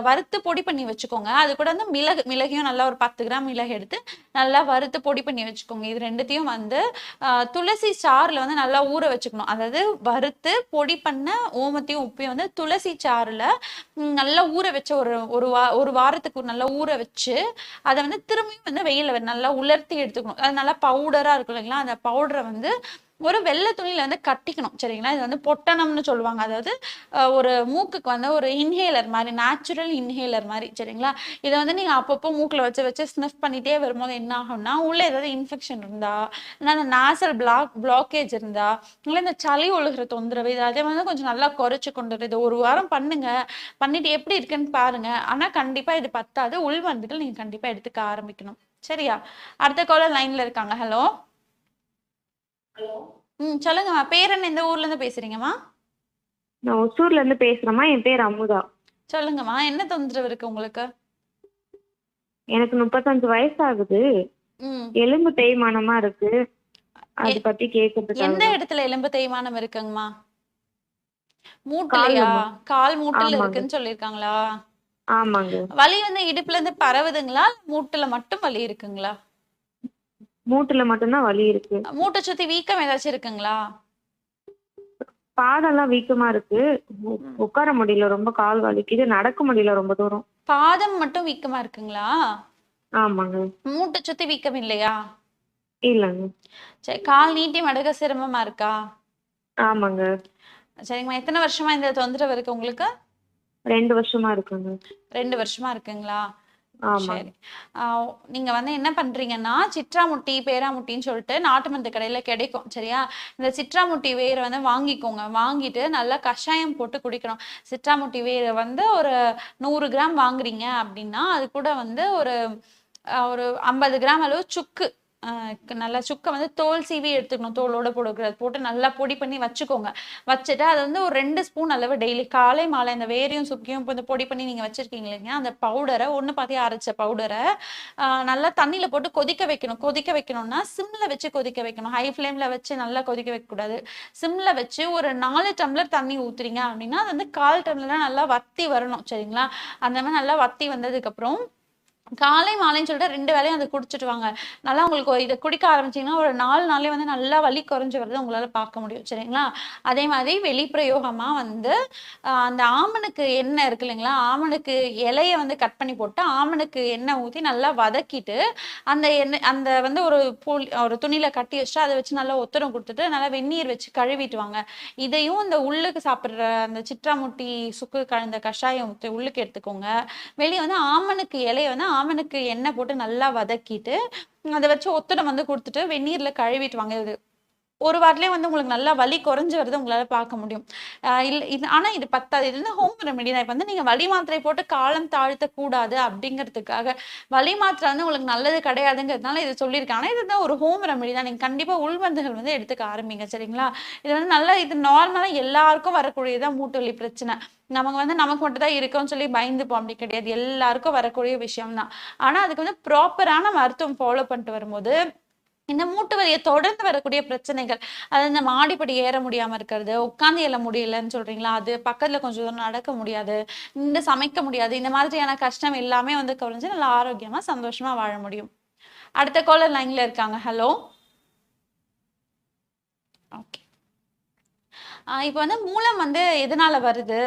வறுத்து பொடி பண்ணி வச்சுக்கோங்க. அது கூட வந்து மிளகையும் நல்லா ஒரு 10 கிராம் மிளகு எடுத்து நல்லா வறுத்து பொடி பண்ணி வச்சுக்கோங்க. இது ரெண்டுத்தையும் வந்து துளசி சாறுல வந்து நல்லா ஊற வச்சுக்கணும். அதாவது வறுத்து பொடி பண்ண ஓமத்தையும் உப்பையும் வந்து துளசி சாறுல நல்லா ஊற வச்ச ஒரு வாரத்துக்கு நல்லா ஊற வச்சு அதை வந்து திரும்பியும் வந்து வெயில நல்லா உலர்த்தி எடுத்துக்கணும். அது நல்லா பவுடரா இருக்கும் இல்லைங்களா, அந்த பவுடரை வந்து ஒரு வெள்ளை துணியில வந்து கட்டிக்கணும். சரிங்களா? இது வந்து பொட்டணம்னு சொல்லுவாங்க. அதாவது ஒரு மூக்குக்கு வந்து ஒரு இன்ஹேலர் மாதிரி, நேச்சுரல் இன்ஹேலர் மாதிரி. சரிங்களா? இதை வந்து நீங்க அப்பப்போ மூக்குல வச்சு வச்சு ஸ்னிஃப் பண்ணிட்டே வரும்போது என்ன ஆகும்னா, உள்ள ஏதாவது இன்ஃபெக்ஷன் இருந்தா, இல்லை அந்த நாசல் பிளாக்கேஜ் இருந்தா, இல்லை இந்த சளி ஒழுகிற தொந்தரவு, இது அதே மாதிரி கொஞ்சம் நல்லா குறைச்சு கொண்டு வரும். இது 1 வாரம் பண்ணுங்க. பண்ணிட்டு எப்படி இருக்குன்னு பாருங்க. ஆனா கண்டிப்பா இது பத்தாது. உள் மருந்துகள் நீங்க கண்டிப்பா எடுத்துக்க ஆரம்பிக்கணும். சரியா? அடுத்த காலர் லைன்ல இருக்காங்க. ஹலோ. சொல்லுங்கம்மா. பேர் என்ன? எந்த ஊர்ல இருந்து பேசுறீங்கம்மா? நான் ஒசூர்ல இருந்து பேசுறேம்மா. என் பேர் அமுதா. சொல்லுங்கம்மா. என்ன தொந்தரவு இருக்கு உங்களுக்கு? எனக்கு 35 வயசு ஆகுது. எலும்பு தேய்மானமா இருக்கு. அத பத்தி கேக்குறதுக்கு. எந்த இடத்துல எலும்பு தேய்மானம் இருக்குங்கம்மா? மூட்டுலயா? கால் மூட்டுல இருக்குன்னு சொல்லிருக்காங்களா? ஆமாங்க. வலி வந்து இடுப்புல இருந்து பரவுதுங்களா, மூட்டுல மட்டும் வலி இருக்குங்களா? மூட்டுல மட்டும்தான் வலி இருக்கு. மூட்டை சுத்தி வீக்கம் ஏதாச்சும் இருக்குங்களா? பாதம்லாம் வீக்கமா இருக்கு. உட்கார முடியல, ரொம்ப கால் வலிக்குது. நடக்க முடியல ரொம்ப தூரம். பாதம் மட்டும் வீக்கமா இருக்குங்களா? ஆமாங்க. மூட்டை சுத்தி வீக்கம் இல்லையா? இல்லங்க. சரி, கால் நீட்டி மடக்க சிரமமா இருக்கா? ஆமாங்க. சரிங்கம்மா. எத்தனை வருஷமா இந்த தொந்தரவு இருக்கு உங்களுக்கு? 2 வருஷமா இருக்குங்க. 2 வருஷமா இருக்குங்களா? ஆமா. சரி. நீங்க வந்து என்ன பண்றீங்கன்னா, சிட்ராமுட்டி பேராமுட்டின்னு சொல்லிட்டு நாட்டு மருந்து கடையில கிடைக்கும். சரியா? இந்த சிட்ராமுட்டி வேரை வந்து வாங்கிக்கோங்க. வாங்கிட்டு நல்லா கஷாயம் போட்டு குடிக்கணும். சிட்ராமுட்டி வேரை வந்து ஒரு 100 கிராம் வாங்குறீங்க அப்படின்னா அது கூட வந்து ஒரு 50 கிராம் அளவு சுக்கு நல்லா சுக்கை வந்து தோல் சீவி எடுத்துக்கணும், தோலோட போடக்கூடாது. போட்டு நல்லா பொடி பண்ணி வச்சுக்கோங்க. வச்சுட்டு அது வந்து ஒரு 2 ஸ்பூன் அளவு டெய்லி காலை மாலை இந்த வேரையும் சுக்கியும் இப்போ இந்த பொடி பண்ணி நீங்க வச்சிருக்கீங்க இல்லைங்க, அந்த பவுடரை ஒன்று பாத்தி அரைச்ச பவுடரை நல்லா தண்ணியில போட்டு கொதிக்க வைக்கணும். கொதிக்க வைக்கணும்னா சிம்ல வச்சு கொதிக்க வைக்கணும். ஹை ஃப்ளேம்ல வச்சு நல்லா கொதிக்க வைக்கக்கூடாது. சிம்ல வச்சு ஒரு 4 டம்ளர் தண்ணி ஊத்துறீங்க அப்படின்னா அது வந்து 1/4 டம்ளர் நல்லா வத்தி வரணும். சரிங்களா? அந்த மாதிரி நல்லா வத்தி வந்ததுக்கு அப்புறம் காலை மாலைன்னு சொல்லிட்டு 2 வேளையும் அதை குடிச்சிட்டு வாங்க. நல்லா உங்களுக்கு இதை குடிக்க ஆரம்பிச்சீங்கன்னா ஒரு 4 நாளே வந்து நல்லா வலி குறைஞ்சு வருது உங்களால பார்க்க முடியும். சரிங்களா? அதே மாதிரி வெளிப்பிரயோகமா வந்து அந்த ஆமணுக்கு எண்ணெய் இருக்கு இல்லைங்களா, ஆமணுக்கு இலைய வந்து கட் பண்ணி போட்டு ஆமணுக்கு எண்ணெய் ஊற்றி நல்லா வதக்கிட்டு அந்த எண்ணெய் அந்த வந்து ஒரு துணியில கட்டி வச்சுட்டு அதை வச்சு நல்லா ஒத்தடம் கொடுத்துட்டு நல்லா வெந்நீர் வச்சு கழுவிட்டு வாங்க. இதையும் இந்த உள்ளுக்கு சாப்பிட்ற அந்த சிற்றாமுட்டி சுக்கு கலந்த கஷாயம் உள்ளுக்கு எடுத்துக்கோங்க. வெளியே வந்து ஆமணுக்கு இலைய வந்து ஆமணுக்கு எண்ணெய் போட்டு நல்லா வதக்கிட்டு அதை வச்சு ஒத்தடம் வந்து கொடுத்துட்டு வெந்நீர்ல கழுவிட்டு வாங்க. இது ஒரு வாரத்திலே வந்து உங்களுக்கு நல்லா வலி குறைஞ்சு வருது உங்களால பார்க்க முடியும். ஆனா இது பத்தாது. இது வந்து ஹோம் ரெமெடி தான். இப்போ வந்து நீங்க வலி மாத்திரை போட்டு காலம் தாழ்த்த கூடாது அப்படிங்கிறதுக்காக வலி மாத்திரை வந்து உங்களுக்கு நல்லது கிடையாதுங்கிறதுனால இது சொல்லியிருக்கேன். ஆனா இதுதான் ஒரு ஹோம் ரெமெடி தான். நீங்க கண்டிப்பா உள்மருந்துகள் வந்து எடுத்துக்க ஆரம்பிங்க. சரிங்களா? இது வந்து நல்லா இது நார்மலா எல்லாருக்கும் வரக்கூடியதான் மூட்டு வலி பிரச்சனை. நமக்கு மட்டும் தான் இருக்கும்னு சொல்லி பயந்துப்போம், அப்படி கிடையாது. எல்லாருக்கும் வரக்கூடிய விஷயம் தான். ஆனா அதுக்கு வந்து ப்ராப்பரான மருத்துவம் ஃபாலோ பண்ணிட்டு வரும்போது இந்த மூட்டு வலியை தொடர்ந்து வரக்கூடிய பிரச்சனைகள், அதாவது இந்த மாடிப்படி ஏற முடியாம இருக்கிறது, உட்காந்து எழ முடியலன்னு சொல்றீங்களா, அது பக்கத்துல கொஞ்சம் தூரம் நடக்க முடியாது, இந்த சமைக்க முடியாது, இந்த மாதிரியான கஷ்டம் எல்லாமே வந்து குறைஞ்சு நல்லா ஆரோக்கியமா சந்தோஷமா வாழ முடியும். அடுத்த காலர் லைன்ல இருக்காங்க. ஹலோ. ஓகே. இப்போ வந்து மூலம் வந்து எதனால வருது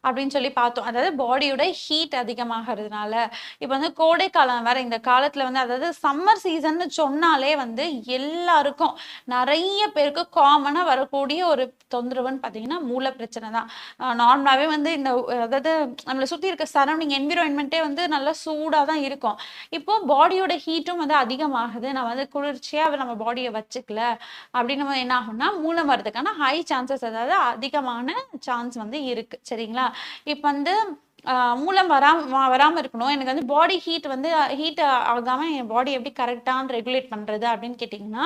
அப்படின்னு சொல்லி பார்த்தோம். அதாவது பாடியோட ஹீட் அதிகமாகிறதுனால. இப்போ வந்து கோடை காலம் வேற. இந்த காலத்துல வந்து அதாவது சம்மர் சீசன் சொன்னாலே வந்து எல்லாருக்கும் நிறைய பேருக்கு காமனா வரக்கூடிய ஒரு தொந்தரவுன்னு பார்த்தீங்கன்னா மூல பிரச்சனை தான். நார்மலாவே வந்து இந்த அதாவது நம்மளை சுத்தி இருக்க சரௌண்டிங் என்விரான்மெண்ட்டே வந்து நல்லா சூடா தான் இருக்கும். இப்போ பாடியோட ஹீட்டும் வந்து அதிகமாகுது. நான் வந்து குளிர்ச்சியா நம்ம பாடியை வச்சுக்கல அப்படின்னு நம்ம என்ன ஆகும்னா மூலம் வரதுக்கான ஹை சான்சஸ், அதாவது அதிகமான சான்ஸ் வந்து இருக்கு. சரிங்களா? இப்ப வந்து மூலம் வராம இருக்கணும். எனக்கு வந்து பாடி ஹீட் ஆகாம என் பாடி எப்படி கரெக்டான ரெகுலேட் பண்றது அப்படின்னு கேட்டீங்கன்னா,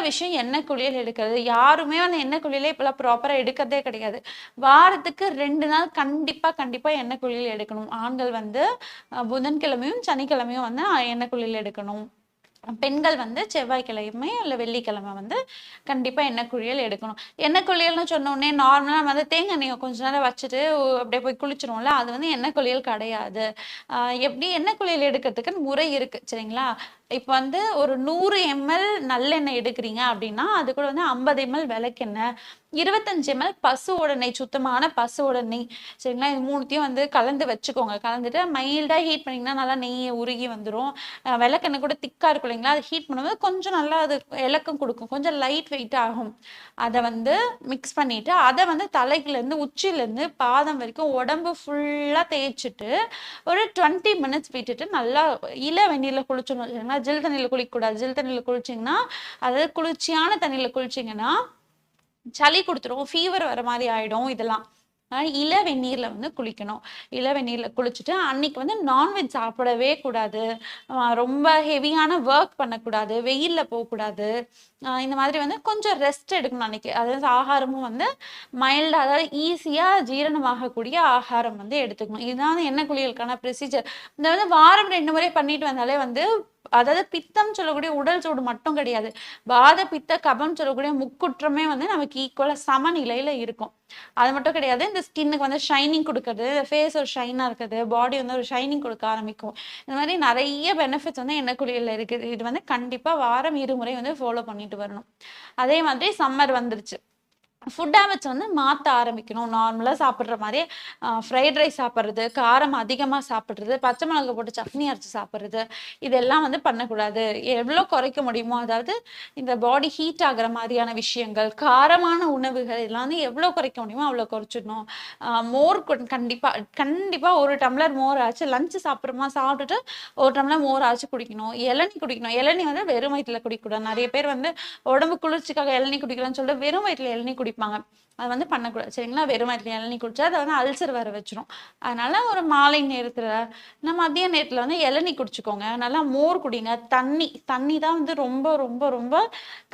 விஷயம் எண்ணெய் குளியல் எடுக்கிறது. யாருமே வந்து எண்ணெய் குளியலே இப்பெல்லாம் ப்ராப்பரா எடுக்கிறதே கிடையாது. வாரத்துக்கு 2 நாள் கண்டிப்பா எண்ணெய் குளியல் எடுக்கணும். ஆண்கள் வந்து புதன்கிழமையும் சனிக்கிழமையும் வந்து எண்ணெய் குளியல் எடுக்கணும். பெண்கள் வந்து செவ்வாய்க்கிழமை இல்லை வெள்ளிக்கிழமை வந்து கண்டிப்பா எண்ணெய் குளியல் எடுக்கணும். எண்ணெய் குளியல்னு சொன்ன உடனே நார்மலா நம்ம வந்து தேங்காய் எண்ணெயை கொஞ்ச நேரம் வச்சுட்டு அப்படியே போய் குளிச்சிருவோம்ல, அது வந்து எண்ணெய் குளியல் கிடையாது. எப்படி எண்ணெய் குளியல் எடுக்கிறதுக்கு முறை இருக்கு. சரிங்களா? இப்போ வந்து ஒரு 100 ml நல்லெண்ணெய் எடுக்கிறீங்க அப்படின்னா அது கூட வந்து 50 ml விளக்கெண்ணெய், 25 ml பசுவோட நெய், சுத்தமான பசுவோட நெய். சரிங்களா? இது மூணுத்தையும் வந்து கலந்து வச்சுக்கோங்க. கலந்துட்டு மைல்டா ஹீட் பண்ணிங்கன்னா நல்லா நெய்யை உருகி வந்துடும். விளக்கெண்ணெய் கூட திக்கா இருக்கும் இல்லைங்களா, அது ஹீட் பண்ணும்போது கொஞ்சம் நல்லா அது இலக்கம் கொடுக்கும், கொஞ்சம் லைட் வெயிட் ஆகும். அதை வந்து மிக்ஸ் பண்ணிட்டு அதை வந்து தலையிலேருந்து உச்சிலேருந்து பாதம் வரைக்கும் உடம்பு ஃபுல்லா தேய்ச்சிட்டு ஒரு 20 minutes விட்டுட்டு நல்லா வெந்நீர்ல குளிச்சிடணும். சரிங்களா? ஜில் தண்ணியில குளிக்கக்கூடாது. ஜில் தண்ணியில குளிச்சிங்கன்னா, அதாவது குளிர்ச்சியான தண்ணியில குளிச்சிங்கன்னா சளி கொடுத்துரும், ஃபீவர் வர மாதிரி ஆயிடும். இதெல்லாம் வெந்நீர்ல வந்து குளிக்கணும். வெந்நீர்ல குளிச்சுட்டு அன்னைக்கு வந்து நான்வெஜ் சாப்பிடவே கூடாது. ரொம்ப ஹெவியான ஒர்க் பண்ணக்கூடாது, வெயில்ல போகக்கூடாது. இந்த மாதிரி வந்து கொஞ்சம் ரெஸ்ட் எடுக்கணும் அன்னைக்கு. அதாவது ஆகாரமும் வந்து மைல்டா, அதாவது ஈஸியா ஜீரணமாகக்கூடிய ஆகாரம் வந்து எடுத்துக்கணும். இதுதான் எண்ணெய் குளியலுக்கான ப்ரொசீஜர். இந்த வந்து வாரம் 2 முறை பண்ணிட்டு வந்தாலே வந்து, அதாவது பித்தம் சொல்லக்கூடிய உடல் சூடு மட்டும் கிடையாது, வாத பித்த கபம் சொல்லக்கூடிய முக்குற்றமே வந்து நமக்கு ஈக்குவலா சமநிலையில இருக்கும். அது மட்டும் கிடையாது, இந்த ஸ்கின்னுக்கு வந்து ஷைனிங் கொடுக்கறது, ஃபேஸ் ஒரு ஷைனா இருக்குது, பாடி வந்து ஒரு ஷைனிங் கொடுக்க ஆரம்பிக்கும். இந்த மாதிரி நிறைய பெனிஃபிட்ஸ் வந்து எண்ணெய் குளியல்ல இருக்குது. இது வந்து கண்டிப்பா வாரம் 2 முறை வந்து ஃபாலோ பண்ணிட்டு வரணும். அதே மாதிரி சம்மர் வந்துருச்சு, ஃபுட் ஹேபிட்ஸ் வந்து மாற்ற ஆரம்பிக்கணும். நார்மலாக சாப்பிட்ற மாதிரி ஃப்ரைட் ரைஸ் சாப்பிட்றது, காரம் அதிகமாக சாப்பிட்றது, பச்சை மிளகாய் போட்டு சட்னி அரைச்சி சாப்பிட்றது, இதெல்லாம் வந்து பண்ணக்கூடாது. எவ்வளோ குறைக்க முடியுமோ, அதாவது இந்த பாடி ஹீட் ஆகிற மாதிரியான விஷயங்கள், காரமான உணவுகள் இதெல்லாம் வந்து எவ்வளோ குறைக்க முடியுமோ அவ்வளோ குறைச்சிடணும். மோர் கண்டிப்பாக 1 டம்ளர் மோர் ஆச்சு, லஞ்சு சாப்பிட்டுட்டு 1 டம்ளர் மோர் ஆச்சு குடிக்கணும். இளநீ குடிக்கணும். இளநீ வந்து வெறும் வயிற்றுல குடிக்கக்கூடாது. நிறைய பேர் வந்து உடம்பு குளிர்ச்சிக்காக இளநீ குடிக்கலாம்னு சொல்லிட்டு வெறும் வயிற்றுல இளநீ குடிப்பாங்க. குடிப்பாங்க. அது வந்து பண்ணக்கூடாது சரிங்களா. வெறும் வயிற்றுல இளநீ குடிச்சா அது வந்து அல்சர் வர வச்சிரும். அதனால ஒரு மாலை நேரத்துல மதிய நேரத்துல வந்து இளநீ குடிச்சுக்கோங்க. நல்லா மோர் குடிங்க. தண்ணி தான் வந்து ரொம்ப ரொம்ப ரொம்ப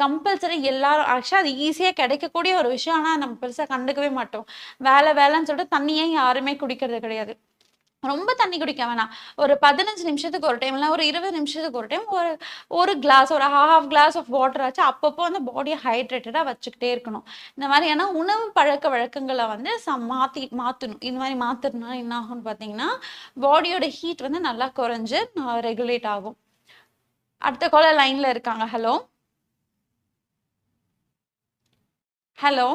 கம்பல்சரி. எல்லாரும் ஆக்சுவலா அது ஈஸியா கிடைக்கக்கூடிய ஒரு விஷயம். ஆனா நம்ம பெருசா கண்டுக்கவே மாட்டோம். வேலைன்னு சொல்லிட்டு தண்ணியே யாருமே குடிக்கிறது கிடையாது. ரொம்ப தண்ணி குடிக்க வேணாம். ஒரு 15 நிமிஷத்துக்கு ஒரு டைம், இல்ல ஒரு 20 நிமிஷத்துக்கு ஒரு டைம் ஒரு கிளாஸ், ஒரு ஹாஃப் கிளாஸ் ஆஃப் வாட்டர் ஆச்சு அப்பப்போ வந்து பாடியை ஹைட்ரேட்டடா வச்சுக்கிட்டே இருக்கணும். இந்த மாதிரியான உணவு பழக்க வழக்கங்களை வந்து மாத்தணும். இந்த மாதிரி மாத்துறதுனால என்ன ஆகும்னு பார்த்தீங்கன்னா, பாடியோட ஹீட் வந்து நல்லா குறைஞ்சு ரெகுலேட் ஆகும். அடுத்த காலர் லைன்ல இருக்காங்க. ஹலோ ஹலோ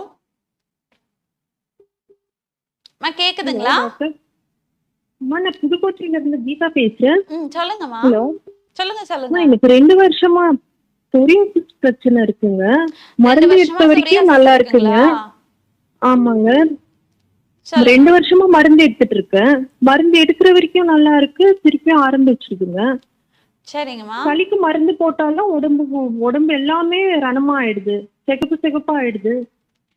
கேக்குதுங்களா? அம்மா நான் புதுக்கோட்டையில இருந்து கீதா பேசுறேன். சொல்லுங்கம்மா. ஹலோ சொல்லுங்க. எனக்கு 2 வருஷமா சொரியாசிஸ் பிரச்சனை இருக்குங்க. 2 மருந்து எடுத்த வருஷமா வரைக்கும் psoriasis நல்லா இருக்குங்க. இருக்குங்களா? ஆமாங்க. சொல்லுங்க. 2 வருஷமா மருந்து எடுத்துட்டு இருக்கேன். மருந்து எடுக்கிற வரைக்கும் நல்லா இருக்கு. திருப்பியும் ஆரம்பிச்சிருக்குங்க. சரிங்கம்மா. சளிக்கு மருந்து போட்டாலும் உடம்பு எல்லாமே ரணமாயிடுது. சிகப்பா ஆயிடுது.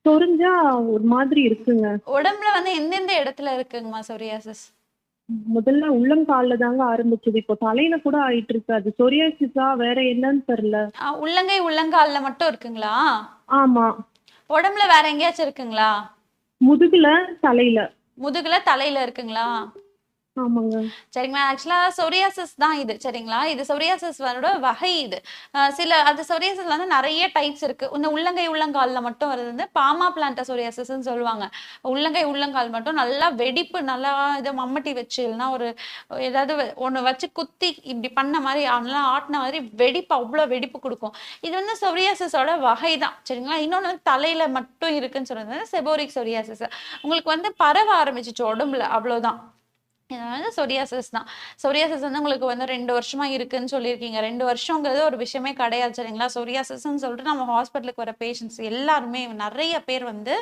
சொரிஞ்சா ஒரு மாதிரி இருக்குங்க. உடம்புல வந்து எந்தெந்த இடத்துல இருக்குங்கம்மா சொரியாசிஸ்? முதல்ல உள்ளங்கால்ல தாங்க ஆரம்பிச்சது. இப்போ தலையில கூட ஆயிட்டு இருக்கு. அது சொரியாசிஸா வேற என்னன்னு தெரியல. உள்ளங்கை உள்ளங்கால்ல மட்டும் இருக்குங்களா? ஆமா. உடம்புல வேற எங்கேயாச்சும் இருக்குங்களா? முதுகுல தலையில. முதுகுல தலையில இருக்குங்களா? ஆமாங்க. சரிங்களா. ஆக்சுவலா சொரியாசிஸ் தான் இது சரிங்களா. இது சொரியாசிஸோட வகை. இது அது சொரியாசிஸ் வந்து நிறைய டைப்ஸ் இருக்கு. இந்த உள்ளங்கை உள்ளங்கால்ல மட்டும் வருது வந்து பாமா பிளான்டா சொரியாசிஸ்ன்னு சொல்லுவாங்க. உள்ளங்கை உள்ளங்கால் மட்டும் நல்லா வெடிப்பு, நல்லா இதை மம்மட்டி வச்சு இல்லைன்னா ஒரு ஏதாவது ஒண்ணு வச்சு குத்தி இப்படி பண்ண மாதிரி நல்லா ஆட்டின மாதிரி வெடிப்பு, அவ்வளவு வெடிப்பு கொடுக்கும். இது வந்து சொரியாசிஸோட வகை தான் சரிங்களா. இன்னொன்னு வந்து தலையில மட்டும் இருக்குன்னு சொல்றது வந்து செபோரிக் சொரியாசிஸ். உங்களுக்கு வந்து பரவ ஆரம்பிச்சிச்சு உடம்புல, அவ்வளவுதான். சொரியாசிஸ் தான். சொரியாசிஸ் வந்து உங்களுக்கு வந்து 2 வருஷமா இருக்குன்னு சொல்லியிருக்கீங்க. 2 வருஷங்கிறது ஒரு விஷயமே கிடையாது சரிங்களா. சொரியாசிஸ்ன்னு சொல்லிட்டு நம்ம ஹாஸ்பிட்டலுக்கு வர பேஷண்ட்ஸ் எல்லாருமே நிறைய பேர் வந்து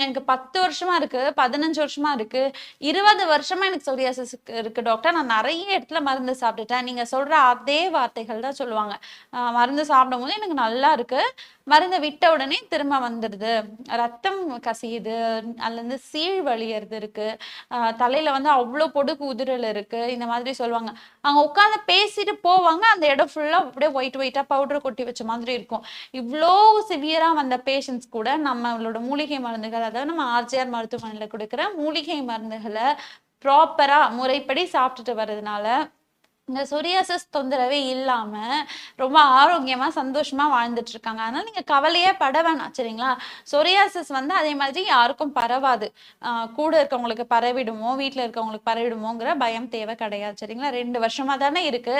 எனக்கு 10 வருஷமா இருக்கு, 15 வருஷமா இருக்கு, 20 வருஷமா எனக்கு சொரியாசிஸ் இருக்கு டாக்டர். நான் நிறைய இடத்துல மருந்து சாப்பிட்டுட்டேன். நீங்க சொல்ற அதே வார்த்தைகள் தான் சொல்லுவாங்க. மருந்து சாப்பிடும் போது எனக்கு நல்லா இருக்கு, மருந்தை விட்ட உடனே திரும்ப வந்துடுது, ரத்தம் கசியுது, அதுல இருந்து சீழ் வழியறது இருக்கு, தலையில வந்து அவ்வளவு பொடுகு உதிரல் இருக்கு, இந்த மாதிரி சொல்லுவாங்க. அவங்க உட்கார்ந்து பேசிட்டு போவாங்க, அந்த இடம் ஃபுல்லா அப்படியே ஒயிட்டா பவுடர் கொட்டி வச்ச மாதிரி இருக்கும். இவ்வளோ சிவியரா வந்த பேஷண்ட்ஸ் கூட நம்மளோட மூலிகை மருந்துகள், அதாவது நம்ம ஆர்ஜிஆர் மருத்துவமனையில கொடுக்குற மூலிகை மருந்துகளை ப்ராப்பரா முறைப்படி சாப்பிட்டுட்டு வர்றதுனால இந்த சொரியாசிஸ் தொந்தரவே இல்லாம ரொம்ப ஆரோக்கியமா சந்தோஷமா வாழ்ந்துட்டு இருக்காங்க. அதனால நீங்க கவலையே பட வேணாம் சரிங்களா. சொரியாசிஸ் வந்து அதே மாதிரி யாருக்கும் பரவாது. கூட இருக்கவங்களுக்கு பரவிடுமோ, வீட்டுல இருக்கவங்களுக்கு பரவிடுமோங்கிற பயம் தேவை கிடையாது சரிங்களா. 2 வருஷமா தானே இருக்கு,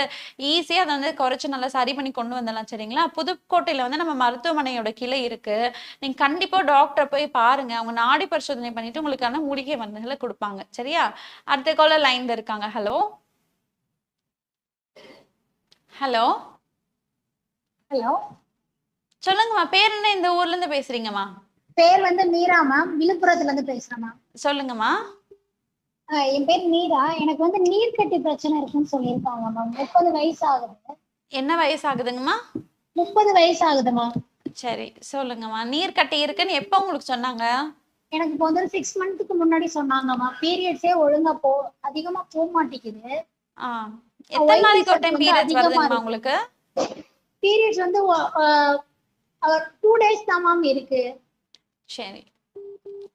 ஈஸியா அதை வந்து குறைச்சு நல்லா சரி பண்ணி கொண்டு வந்துடலாம் சரிங்களா. புதுக்கோட்டையில வந்து நம்ம மருத்துவமனையோட கிளை இருக்கு. நீங்க கண்டிப்பா டாக்டரை போய் பாருங்க. அவங்க நாடி பரிசோதனை பண்ணிட்டு உங்களுக்கான மூலிகை மருந்துகளை கொடுப்பாங்க சரியா. அடுத்த காலர் லைன்ல இருக்காங்க. ஹலோ ஹலோ ஹலோ சொல்லுங்கம்மா. பேர் என்ன? இந்த ஊர்ல இருந்து பேசுறீங்கம்மா? பேர் வந்து மீரா மேம், விழுப்புரத்துல இருந்து பேசுறேன் மேம். சொல்லுங்கம்மா. என் பேர் மீரா. எனக்கு வந்து நீர்க்கட்டி பிரச்சனை இருக்குன்னு சொல்லியிருக்காங்க மேம். 30 வயசு ஆகுது. என்ன வயசு ஆகுதுங்கம்மா? 30 வயசு ஆகுது மேம். சரி சொல்லுங்கம்மா. நீர் கட்டி இருக்குன்னு எப்ப உங்களுக்கு சொன்னாங்க? எனக்கு இப்போ வந்து 6 மந்த்துக்கு முன்னாடி சொன்னாங்கம்மா. பீரியட்ஸே ஒழுங்கா அதிகமா போக மாட்டேங்குது. எத்தனை நாளைக்கு ஒரு டைம் பீரியட்ஸ் வருதுங்கம்மா உங்களுக்கு? பீரியட்ஸ் வந்து 2 days தான் மேம் இருக்கு. சரி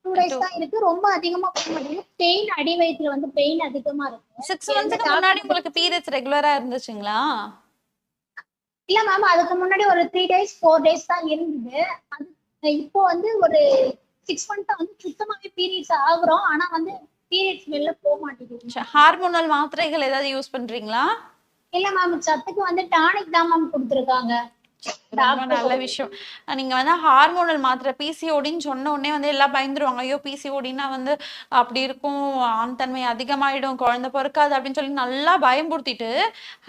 2 days தான் இருக்கு. ரொம்ப அதிகமா போக மாட்டேங்குது. பெயின், அடி வயித்துல வந்து பெயின் அதிகமா இருக்கு. 6 மந்த்ஸ்க்கு முன்னாடி உங்களுக்கு பீரியட்ஸ் ரெகுலரா இருந்துச்சுங்களா? இல்ல மேம், அதுக்கு முன்னாடி ஒரு 3 days 4 days தான் இருந்தது. இப்போ வந்து ஒரு 6 months வந்து சுத்தமாவே பீரியட்ஸ் ஆகுறோம். ஆனா வந்து பீரியட்ஸ் வெளில போக மாட்டேங்குது. ஹார்மோனல் மாத்திரைகள் ஏதாவது யூஸ் பண்றீங்களா? இல்ல மேம், சத்துக்கு வந்து டானிக் தான் மேம் கொடுத்துருக்காங்க. ரொம்ப நல்ல விஷயம். நீங்க வந்து ஹார்மோனல் மாத்திரை பிசிஓடின்னு சொன்ன உடனே வந்து எல்லாம் பயந்துருவாங்க. ஐயோ பிசிஓடின்னா வந்து அப்படி இருக்கும், ஆண் தன்மை அதிகமாயிடும், குழந்தை பிறக்காது அப்படின்னு சொல்லி நல்லா பயம்படுத்திட்டு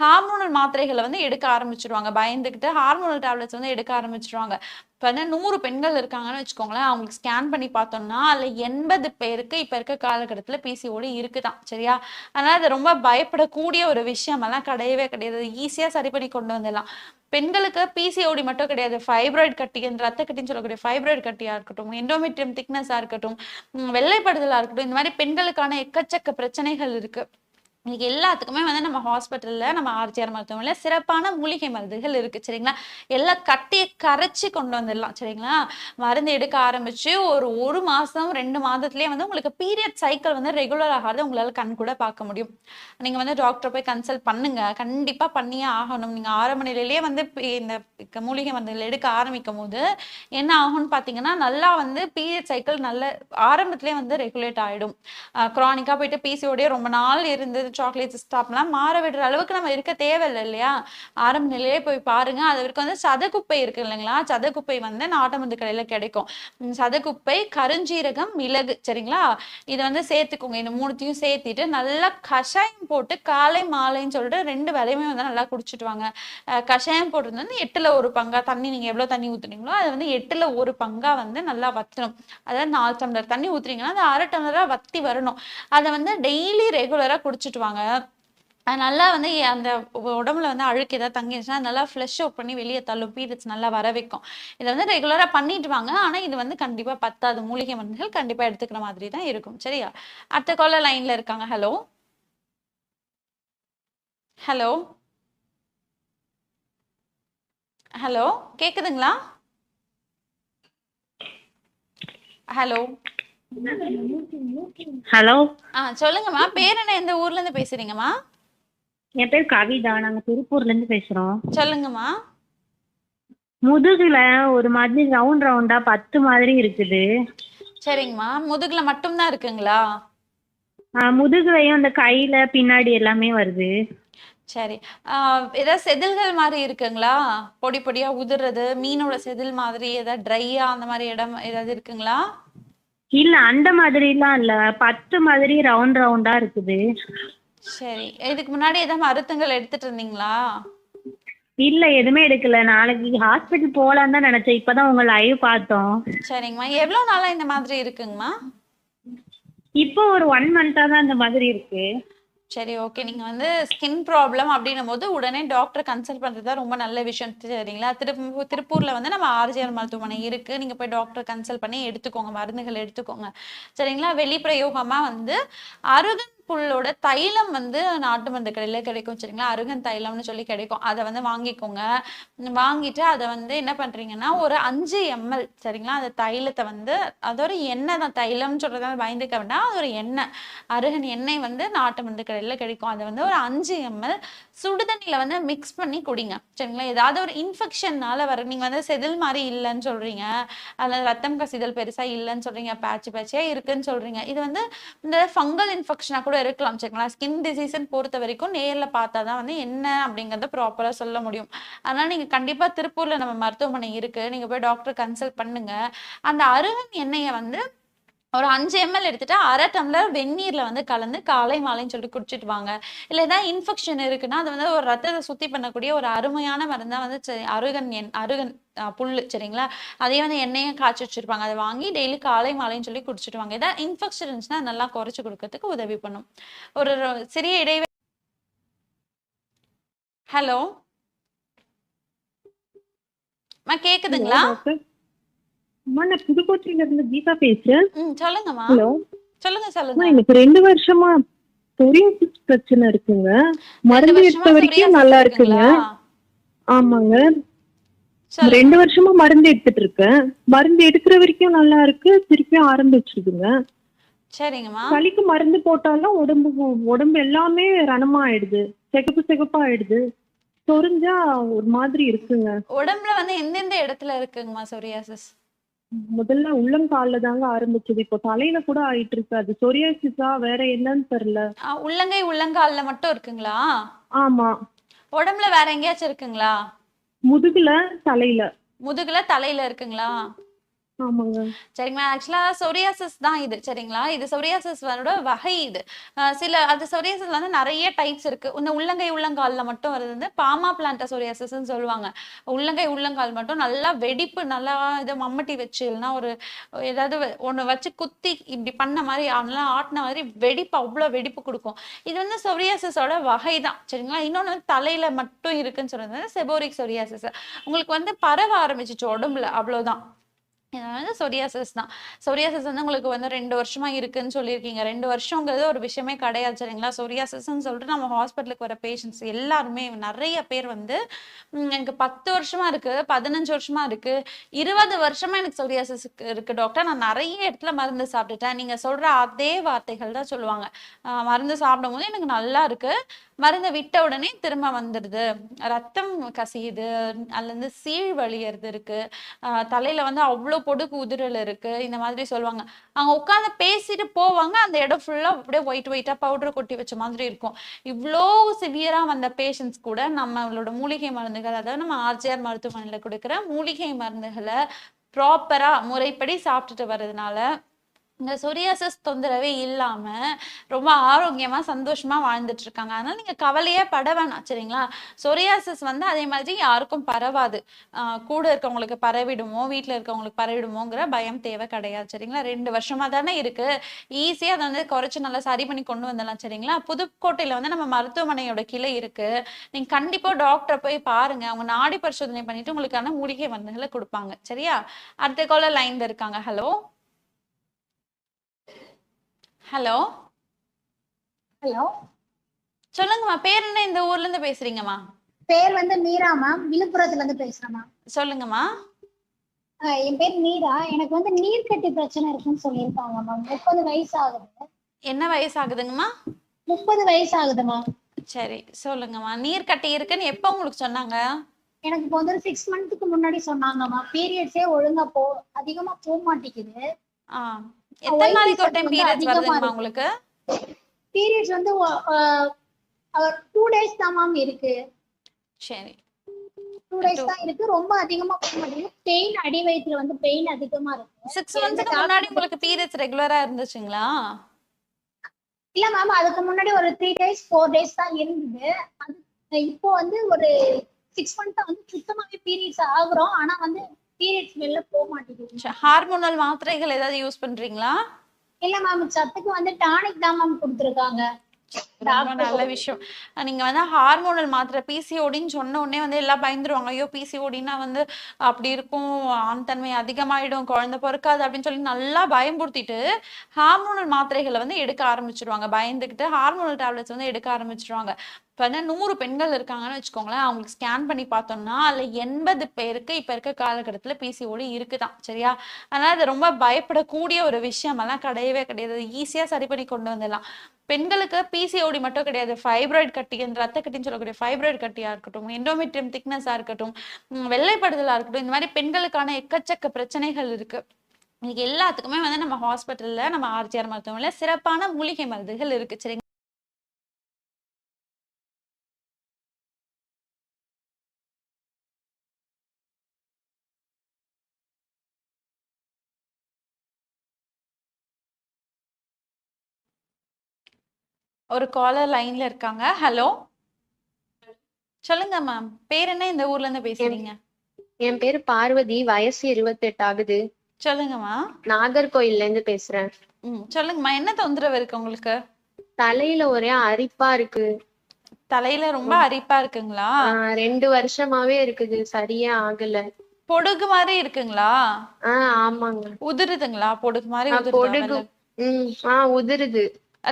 ஹார்மோனல் மாத்திரைகளை வந்து எடுக்க ஆரம்பிச்சிருவாங்க. பயந்துக்கிட்டு ஹார்மோனல் டேப்லெட்ஸ் வந்து எடுக்க ஆரம்பிச்சிருவாங்க. இப்போ வந்து 100 பெண்கள் இருக்காங்கன்னு வச்சுக்கோங்களேன். அவங்களுக்கு ஸ்கேன் பண்ணி பார்த்தோம்னா அதுல 80 பேருக்கு இப்ப இருக்க காலகட்டத்துல பிசிஓடி இருக்குதான் சரியா. அதனால அது ரொம்ப பயப்படக்கூடிய ஒரு விஷயம் எல்லாம் கிடையவே கிடையாது. ஈஸியா சரி பண்ணி கொண்டு வந்துடலாம். பெண்களுக்கு பிசிஓடி மட்டும் கிடையாது, ஃபைப்ராய்டு கட்டி, அந்த ரத்த கட்டின்னு சொல்லக்கூடிய ஃபைப்ராய்டு கட்டியா இருக்கட்டும், எண்டோமெட்ரியம் திக்னஸா இருக்கட்டும், வெள்ளைப்படுதலா இருக்கட்டும், இந்த மாதிரி பெண்களுக்கான எக்கச்சக்க பிரச்சனைகள் இருக்கு. இன்னைக்கு எல்லாத்துக்குமே வந்து நம்ம ஹாஸ்பிட்டல்ல, நம்ம ஆர்ஜிஆர் மருத்துவமனையில சிறப்பான மூலிகை மருந்துகள் இருக்கு சரிங்களா. எல்லாம் கட்டியை கரைச்சி கொண்டு வந்துடலாம் சரிங்களா. மருந்து எடுக்க ஆரம்பிச்சு ஒரு மாசம் 2 மாதத்துலயே வந்து உங்களுக்கு பீரியட் சைக்கிள் வந்து ரெகுலர் ஆகாத உங்களால கண் கூட பார்க்க முடியும். நீங்க வந்து டாக்டர் போய் கன்சல்ட் பண்ணுங்க, கண்டிப்பா பண்ணியே ஆகணும். நீங்க ஆரம்ப நிலையிலேயே வந்து இந்த மூலிகை மருந்துகள் எடுக்க ஆரம்பிக்கும் போது என்ன ஆகும்னு பாத்தீங்கன்னா, நல்லா வந்து பீரியட் சைக்கிள் நல்ல ஆரம்பத்திலேயே வந்து ரெகுலேட் ஆயிடும். குரானிக்கா போயிட்டு பிசிஓடியே ரொம்ப நாள் இருந்து சாக்லேட்ஸ் ஸ்டாப்லாம் மாற விடுற அளவுக்கு நம்ம இருக்க தேவையில்லை இல்லையா. ஆரம்ப நிலையிலே போய் பாருங்க. அதற்கு வந்து சதகுப்பை இருக்கு இல்லைங்களா, சதகுப்பை வந்து நாட்டு மருந்து கடையில கிடைக்கும். சதகுப்பை, கருஞ்சீரகம், மிளகு சரிங்களா, இதை வந்து சேர்த்துக்கோங்க. இந்த 3த்தையும் சேர்த்திட்டு நல்லா கஷாயம் போட்டு காலை மாலைன்னு சொல்லிட்டு 2 வேளையுமே வந்து நல்லா குடிச்சிட்டு வாங்க. கஷாயம் போடுறது வந்து 8ல் 1 பங்கா தண்ணி, நீங்க எவ்வளவு தண்ணி ஊத்துனீங்களோ அதை வந்து 8ல் 1 பங்கா வந்து நல்லா வத்தணும். அதாவது 4 டம்ளர் தண்ணி ஊத்துறீங்கன்னா அது 1/2 டம்ளரா வத்தி வரணும். அதை வந்து டெய்லி ரெகுலரா குடிச்சிட்டு வாங்க. நல்லா வந்து அந்த உடம்புல வந்து அழுக்கு ஏதாவது தங்கிடுச்சுன்னா நல்லா ஃப்ளஷ் அவுட் பண்ணி வெளியே தள்ளும், பீரியட்ஸ் நல்லா வர வைக்கும். இதை வந்து ரெகுலரா பண்ணிட்டு வாங்க. ஆனா இது வந்து கண்டிப்பா பத்தாது, மூலிகை மருந்துகள் கண்டிப்பா எடுத்துக்கிற மாதிரி தான் இருக்கும் சரியா. அடுத்த காலர் லைன்ல இருக்காங்க. ஹலோ ஹலோ ஹலோ, கேக்குதுங்களா? ஹலோ ஹலோ, சொல்லுங்கம்மா, பேர் என்ன, எந்த ஊர்ல இருந்து பேசுறீங்கம்மா? என் பேர் கவிதா, நாங்க திருப்பூர்ல இருந்து பேசுறோம். சொல்லுங்கம்மா. முதுகுல ஒரு மாதிரி ரவுண்ட் ரவுண்டா 10 மாதிரி இருக்குது. சரிங்கம்மா, முதுகுல மட்டும்தான் இருக்குங்களா? முதுகுலையும் அந்த கையில பின்னாடி எல்லாமே வருது. சரி, ஏதாவது செதில்கள் மாதிரி இருக்குங்களா? பொடி பொடியா உதிர்றது, மீனோட செதில் மாதிரி ஏதாவது ட்ரையா அந்த மாதிரி இடம் ஏதாவது இருக்குங்களா? இல்ல, அந்த மாதிரிலாம் இல்ல, 10 மாதிரி ரவுண்ட் ரவுண்டா இருக்குது. சரி, இதுக்கு முன்னாடி ஏதாவது மருத்துவங்கள் எடுத்துட்டு இருந்தீங்களா? இல்ல, எதுவுமே எடுக்கல. நாளைக்கு ஹாஸ்பிட்டல் போலான்னு தான் நினைச்சேன். இப்பதான் உங்க லைவ் பார்த்தோம். சரிங்கம்மா, எவ்வளவு நாளா இந்த மாதிரி இருக்குங்கம்மா? இப்போ ஒரு 1 மந்த்தா தான் இந்த மாதிரி இருக்கு. சரி, ஓகே. நீங்க வந்து ஸ்கின் ப்ராப்ளம் அப்படின்னும் போது உடனே டாக்டர் கன்சல்ட் பண்றது தான் ரொம்ப நல்ல விஷயம் சரிங்களா. திருப்பூர்ல வந்து நம்ம ஆர்ஜிஆர் மருத்துவமனை இருக்கு. நீங்க போய் டாக்டர் கன்சல்ட் பண்ணி எடுத்துக்கோங்க, மருந்துகள் எடுத்துக்கோங்க சரிங்களா. வெளிப்பிரயோகமா வந்து அருகன் புல்லோட தைலம் வந்து நாட்டு மருந்து கடையில கிடைக்கும் சரிங்களா. அருகன் தைலம்னு சொல்லி கிடைக்கும். அதை வந்து வாங்கிக்கோங்க. வாங்கிட்டு அதை வந்து என்ன பண்றீங்கன்னா, ஒரு 5 ml சரிங்களா, அந்த தைலத்தை வந்து, அது ஒரு எண்ணெய் தான், தைலம்னு சொல்றதால பயந்துக்க வேண்டாம், அது ஒரு எண்ணெய், அருகன் எண்ணெய் வந்து நாட்டு மருந்து கடையில கிடைக்கும். அதை வந்து ஒரு 5 ml சுடுதண்ணில வந்து மிக்ஸ் பண்ணி குடிங்க சரிங்களா. ஏதாவது ஒரு இன்ஃபெக்ஷன்னால வர, நீங்க வந்து செதில் மாதிரி இல்லைன்னு சொல்றீங்க, அதில் ரத்தம் கசிதல் பெருசா இல்லைன்னு சொல்றீங்க, பேட்சியா இருக்குன்னு சொல்றீங்க. இது வந்து இந்த ஃபங்கல் இன்ஃபெக்ஷனா கூட இருக்கலாம் சரிங்களா. ஸ்கின் டிசீஸ்ன்னு பொறுத்த வரைக்கும் நேர்ல பார்த்தாதான் வந்து என்ன அப்படிங்கறத ப்ராப்பரா சொல்ல முடியும். அதனால நீங்க கண்டிப்பா திருப்பூர்ல நம்ம மருத்துவமனை இருக்கு, நீங்க போய் டாக்டர் கன்சல்ட் பண்ணுங்க. அந்த அருகன் எண்ணெயை வந்து ஒரு 5 ml எடுத்துட்டு 1/2 டம்ளர் வெந்நீர்ல வந்து கலந்து காலை மாலைன்னு சொல்லிட்டு குடிச்சிட்டு வாங்க. இல்ல ஏதாவது இன்ஃபெக்ஷன் இருக்குன்னா அது வந்து ஒரு ரத்தத்தை சுத்தி பண்ணக்கூடிய ஒரு அருமையான மருந்தா வந்து அருகன் புல்லு சரிங்களா. அதே வந்து எண்ணெயை காய்ச்சி வச்சிருப்பாங்க, அதை வாங்கி டெய்லி காலை மாலைன்னு சொல்லி குடிச்சிட்டு வாங்க. ஏதாவது இன்ஃபெக்ஷன் இருந்துச்சுன்னா நல்லா குறைச்சு கொடுக்கறதுக்கு உதவி பண்ணும். ஒரு சிறிய இடைவெளி. ஹலோ கேக்குதுங்களா? நான் புதுக்கோட்டையில இருந்து கீதா பேசுறேன். சொல்லுங்கம்மா. ஹலோ, சொல்லுங்க. எனக்கு 2 வருஷமா சொரியாசிஸ் பிரச்சனை இருக்குங்க. மருந்து எடுத்த வரைக்கும் நல்லா இருக்குங்க. ஆமாங்க, 2 வருஷமா மருந்து எடுத்துட்டு இருக்கேன். மருந்து எடுக்கிற வரைக்கும் நல்லா இருக்கு, திருப்பி ஆரம்பிச்சிருக்குங்க. சரிங்கம்மா. சளிக்கு மருந்து போட்டாலும் உடம்பு எல்லாமே ரணமாயிடுது, சிகப்பா ஆயிடுது, சொரிஞ்சா ஒரு மாதிரி இருக்குங்க. உடம்புல வந்து எந்தெந்த இடத்துல இருக்குங்கம்மா சொரியாசிஸ்? முதல்ல உள்ளங்கால்ல தாங்க ஆரம்பிச்சது, இப்போ தலையில கூட ஆயிட்டு இருக்கு. அது சொரியாசிஸா வேற என்னன்னு தெரியல. உள்ளங்கால்ல மட்டும் இருக்குங்களா? ஆமா. உடம்புல வேற எங்கேயாச்சும் இருக்குங்களா? முதுகுல தலையில இருக்குங்களா? ஆமாங்க. சரிங்களா? ஆக்சுவலா சொரியாசிஸ் தான் இது. சரிங்களா? இது சொரியாசிஸோட வகை இது. அது சொரியாசிஸ் வந்து நெறைய டைப்ஸ் இருக்கு. இந்த உள்ளங்கை, உள்ளங்கால்ல மட்டும் வர்றது வந்து பாமா பிளான்டா சொரியாசிஸ்ன்னு சொல்லுவாங்க. உள்ளங்கை, உள்ளங்கால் மட்டும் நல்லா வெடிப்பு, நல்லா இது மம்மட்டி வச்சு இல்லைன்னா ஏதாவது ஒண்ணு வச்சு குத்தி இப்படி பண்ண மாரி நல்லா ஆட்டுன மாதிரி வெடிப்பு, அவ்ளோ வெடிப்பு குடுக்கும். இது வந்து சொரியாசிஸோட வகை தான். சரிங்களா? இன்னொன்னு வந்து தலையில மட்டும் இருக்குன்னு சொல்றது வந்து செபோரிக் சொரியாசிஸ். உங்களுக்கு வந்து பரவ ஆரம்பிச்சுச்சு உடம்புல, அவ்வளோதான். இது வந்து சொரியாசிஸ் தான். சொரியாசிஸ் வந்து உங்களுக்கு வந்து 2 வருஷமா இருக்குன்னு சொல்லியிருக்கீங்க. 2 வருஷங்கிறது ஒரு விஷயமே கிடையாது. சரிங்களா? சொரியாசிஸ்ன்னு சொல்லிட்டு நம்ம ஹாஸ்பிட்டலுக்கு வர பேஷண்ட்ஸ் எல்லாருமே நெறைய பேர் வந்து எனக்கு 10 வருஷமா இருக்கு, 15 வருஷமா இருக்கு, 20 வருஷமா எனக்கு சொரியாசிஸ் இருக்கு டாக்டர். நான் நெறைய இடத்துல மருந்து சாப்பிட்டுட்டேன். நீங்க சொல்ற அதே வார்த்தைகள் தான் சொல்லுவாங்க. மருந்து சாப்பிடும்போது எனக்கு நல்லா இருக்கு. மருந்த விட்ட உடனே திரும்ப வந்துடுது. ரத்தம் கசியுது. அதுலேருந்து சீழ் வழியறது இருக்கு. தலையில வந்து அவ்ளோ பொடுகு உதிரல் இருக்கு. இந்த மாதிரி சொல்லுவாங்க. அவங்க உட்கார்ந்து பேசிட்டு போவாங்க. அந்த இடம் ஃபுல்லா அப்படியே ஒயிட்டா பவுடர் கொட்டி வச்ச மாதிரி இருக்கும். இவ்ளோ சிவியரா வந்த பேஷண்ட்ஸ் கூட நம்மளோட மூலிகை மருந்துகள், அதாவது நம்ம ஆர்ஜிஆர் மருத்துவமனையில குடுக்குற மூலிகை மருந்துகள ப்ராப்பரா முறைப்படி சாப்பிட்டுட்டு வர்றதுனால இந்த சொரியாசிஸ் தொந்தரவே இல்லாம ரொம்ப ஆரோக்கியமா, சந்தோஷமா வாழ்ந்துட்டு இருக்காங்க. அதனால நீங்க கவலையே பட வேணாம். சரிங்களா? சொரியாசிஸ் வந்து அதே மாதிரி யாருக்கும் பரவாது. கூட இருக்கவங்களுக்கு பரவிடுமோ, வீட்ல இருக்கவங்களுக்கு பரவிடுமோங்கிற பயம் தேவை கிடையாது. சரிங்களா? 2 வருஷமா தானே இருக்கு. ஈஸியா அத வந்து குறைச்சு நல்லா சரி பண்ணி கொண்டு வந்துடலாம். சரிங்களா? புதுக்கோட்டையில வந்து நம்ம மருத்துவமனையோட கிளை இருக்கு. நீங்க கண்டிப்பா டாக்டர போய் பாருங்க. அவங்க நாடி பரிசோதனை பண்ணிட்டு உங்களுக்கான மூலிகை மருந்துகள குடுப்பாங்க. சரியா? அடுத்த காலர் லைன்ல இருக்காங்க. ஹலோ. ஹலோ. ஹலோ. சொல்லுங்கம்மா. பேர் என்ன? இந்த ஊர்ல இருந்து பேசுறீங்கம்மா? பேர் வந்து மீரா மேம். விழுப்புரத்துல இருந்து பேசுறேன் மேம். சொல்லுங்கம்மா. என் பேர் மீரா. எனக்கு வந்து நீர்க்கட்டி பிரச்சனை இருக்குன்னு சொல்லியிருக்காங்க மேம். 30 வயசு ஆகுது. என்ன வயசு ஆகுதுங்கம்மா? 30 வயசு ஆகுது மேம். சரி, சொல்லுங்கம்மா. நீர் கட்டி இருக்குன்னு எப்ப உங்களுக்கு சொன்னாங்க? எனக்கு இப்போ வந்து ஒரு 6 மந்த்துக்கு முன்னாடி சொன்னாங்க மேம். பீரியட்ஸே ஒழுங்கா அதிகமா போக மாட்டேங்குது. எத்தனை ஒயிட் நாளைக்கு ஒரு டிஷர்ட் டைம் வந்து பீரியட்ஸ் அதிகமா வருதுங்கம்மா இருக்கு. உங்களுக்கு? பீரியட்ஸ் வந்து 2 டேஸ் தான் மேம் இருக்கு. சரி. 2 டேஸ் தான் இருக்கு. ரொம்ப அதிகமா போக மாட்டேங்குது. பெயின், அடி வயித்துல வந்து பெயின் அதிகமா இருக்கு. 6 மந்த்ஸ்க்கு முன்னாடி உங்களுக்கு பீரியட்ஸ் ரெகுலரா இருந்துச்சுங்களா? இல்ல மேம், அதுக்கு முன்னாடி ஒரு 3 டேஸ் 4 டேஸ் தான் இருந்தது. அது இப்போ வந்து ஒரு 6 மந்த்தா வந்து சுத்தமாவே பீரியட்ஸ் ஆகுறோம். ஆனா வந்து பீரியட்ஸ் வெளில போக மாட்டேங்குது. ஹார்மோனல் மாத்திரைகள் ஏதாவது யூஸ் பண்றீங்களா? இல்ல மேம், சத்துக்கு வந்து டானிக் தான் மேம் கொடுத்துருக்காங்க. ரொம்ப நல்ல விஷயம். நீங்க வந்து ஹார்மோனல் மாத்திரை பிசிஓடின்னு சொன்ன உடனே வந்து எல்லாம் பயந்துருவாங்க. ஐயோ, பிசிஓடின்னா வந்து அப்படி இருக்கும், ஆண் தன்மை அதிகமாயிடும், குழந்தை பிறக்காது அப்படின்னு சொல்லி நல்லா பயம்புறுத்திட்டு ஹார்மோனல் மாத்திரைகளை வந்து எடுக்க ஆரம்பிச்சிருவாங்க. பயந்துக்கிட்டு ஹார்மோனல் டேப்லெட்ஸ் வந்து எடுக்க ஆரம்பிச்சிருவாங்க. இப்போ வந்து 100 பெண்கள் இருக்காங்கன்னு வச்சுக்கோங்களேன். அவங்களுக்கு ஸ்கேன் பண்ணி பார்த்தோம்னா அதுல 80 பேருக்கு இப்ப இருக்க காலகட்டத்துல பிசிஓடி இருக்குதான். சரியா? அதனால அது ரொம்ப பயப்படக்கூடிய ஒரு விஷயமெல்லாம் கிடையவே கிடையாது. ஈஸியா சரி பண்ணி கொண்டு வந்துடலாம். பெண்களுக்கு பிசிஓடி மட்டும் கிடையாது. ஃபைப்ராய்டு கட்டி, ரத்த கட்டின்னு சொல்லக்கூடிய ஃபைப்ராய்டு கட்டியா இருக்கட்டும், எண்டோமெட்ரியம் திக்னஸா இருக்கட்டும், வெள்ளைப்படுதலா இருக்கட்டும், இந்த மாதிரி பெண்களுக்கான எக்கச்சக்க பிரச்சனைகள் இருக்கு. இன்னைக்கு எல்லாத்துக்குமே வந்து நம்ம ஹாஸ்பிட்டல்ல, நம்ம ஆர்ஜிஆர் மருத்துவமனையில சிறப்பான மூலிகை மருந்துகள் இருக்கு. சரிங்களா? ஒரு காலர் லைன்ல இருக்காங்க. ஹலோ. சொல்லுங்க மேம். பேர் என்ன? இந்த ஊர்ல இருந்து பேசுறீங்க? என் பேரு பார்வதி. வயசு 28 ஆகுது. சொல்லுங்கம்மா. நாகர்கோயில்ல இருந்து பேசுறேன். சொல்லுங்கம்மா. என்ன தொந்தரவு இருக்கு உங்களுக்கு? தலையில ஒரே அரிப்பா இருக்கு. தலையில ரொம்ப அரிப்பா இருக்குங்களா? 2 வருஷமாவே இருக்குது. சரியே ஆகல. பொடுகு மாதிரி இருக்குங்களா? ஆமாங்க. உதிருதுங்களா? பொடுகு மாதிரி பொடுகு. உதிருது.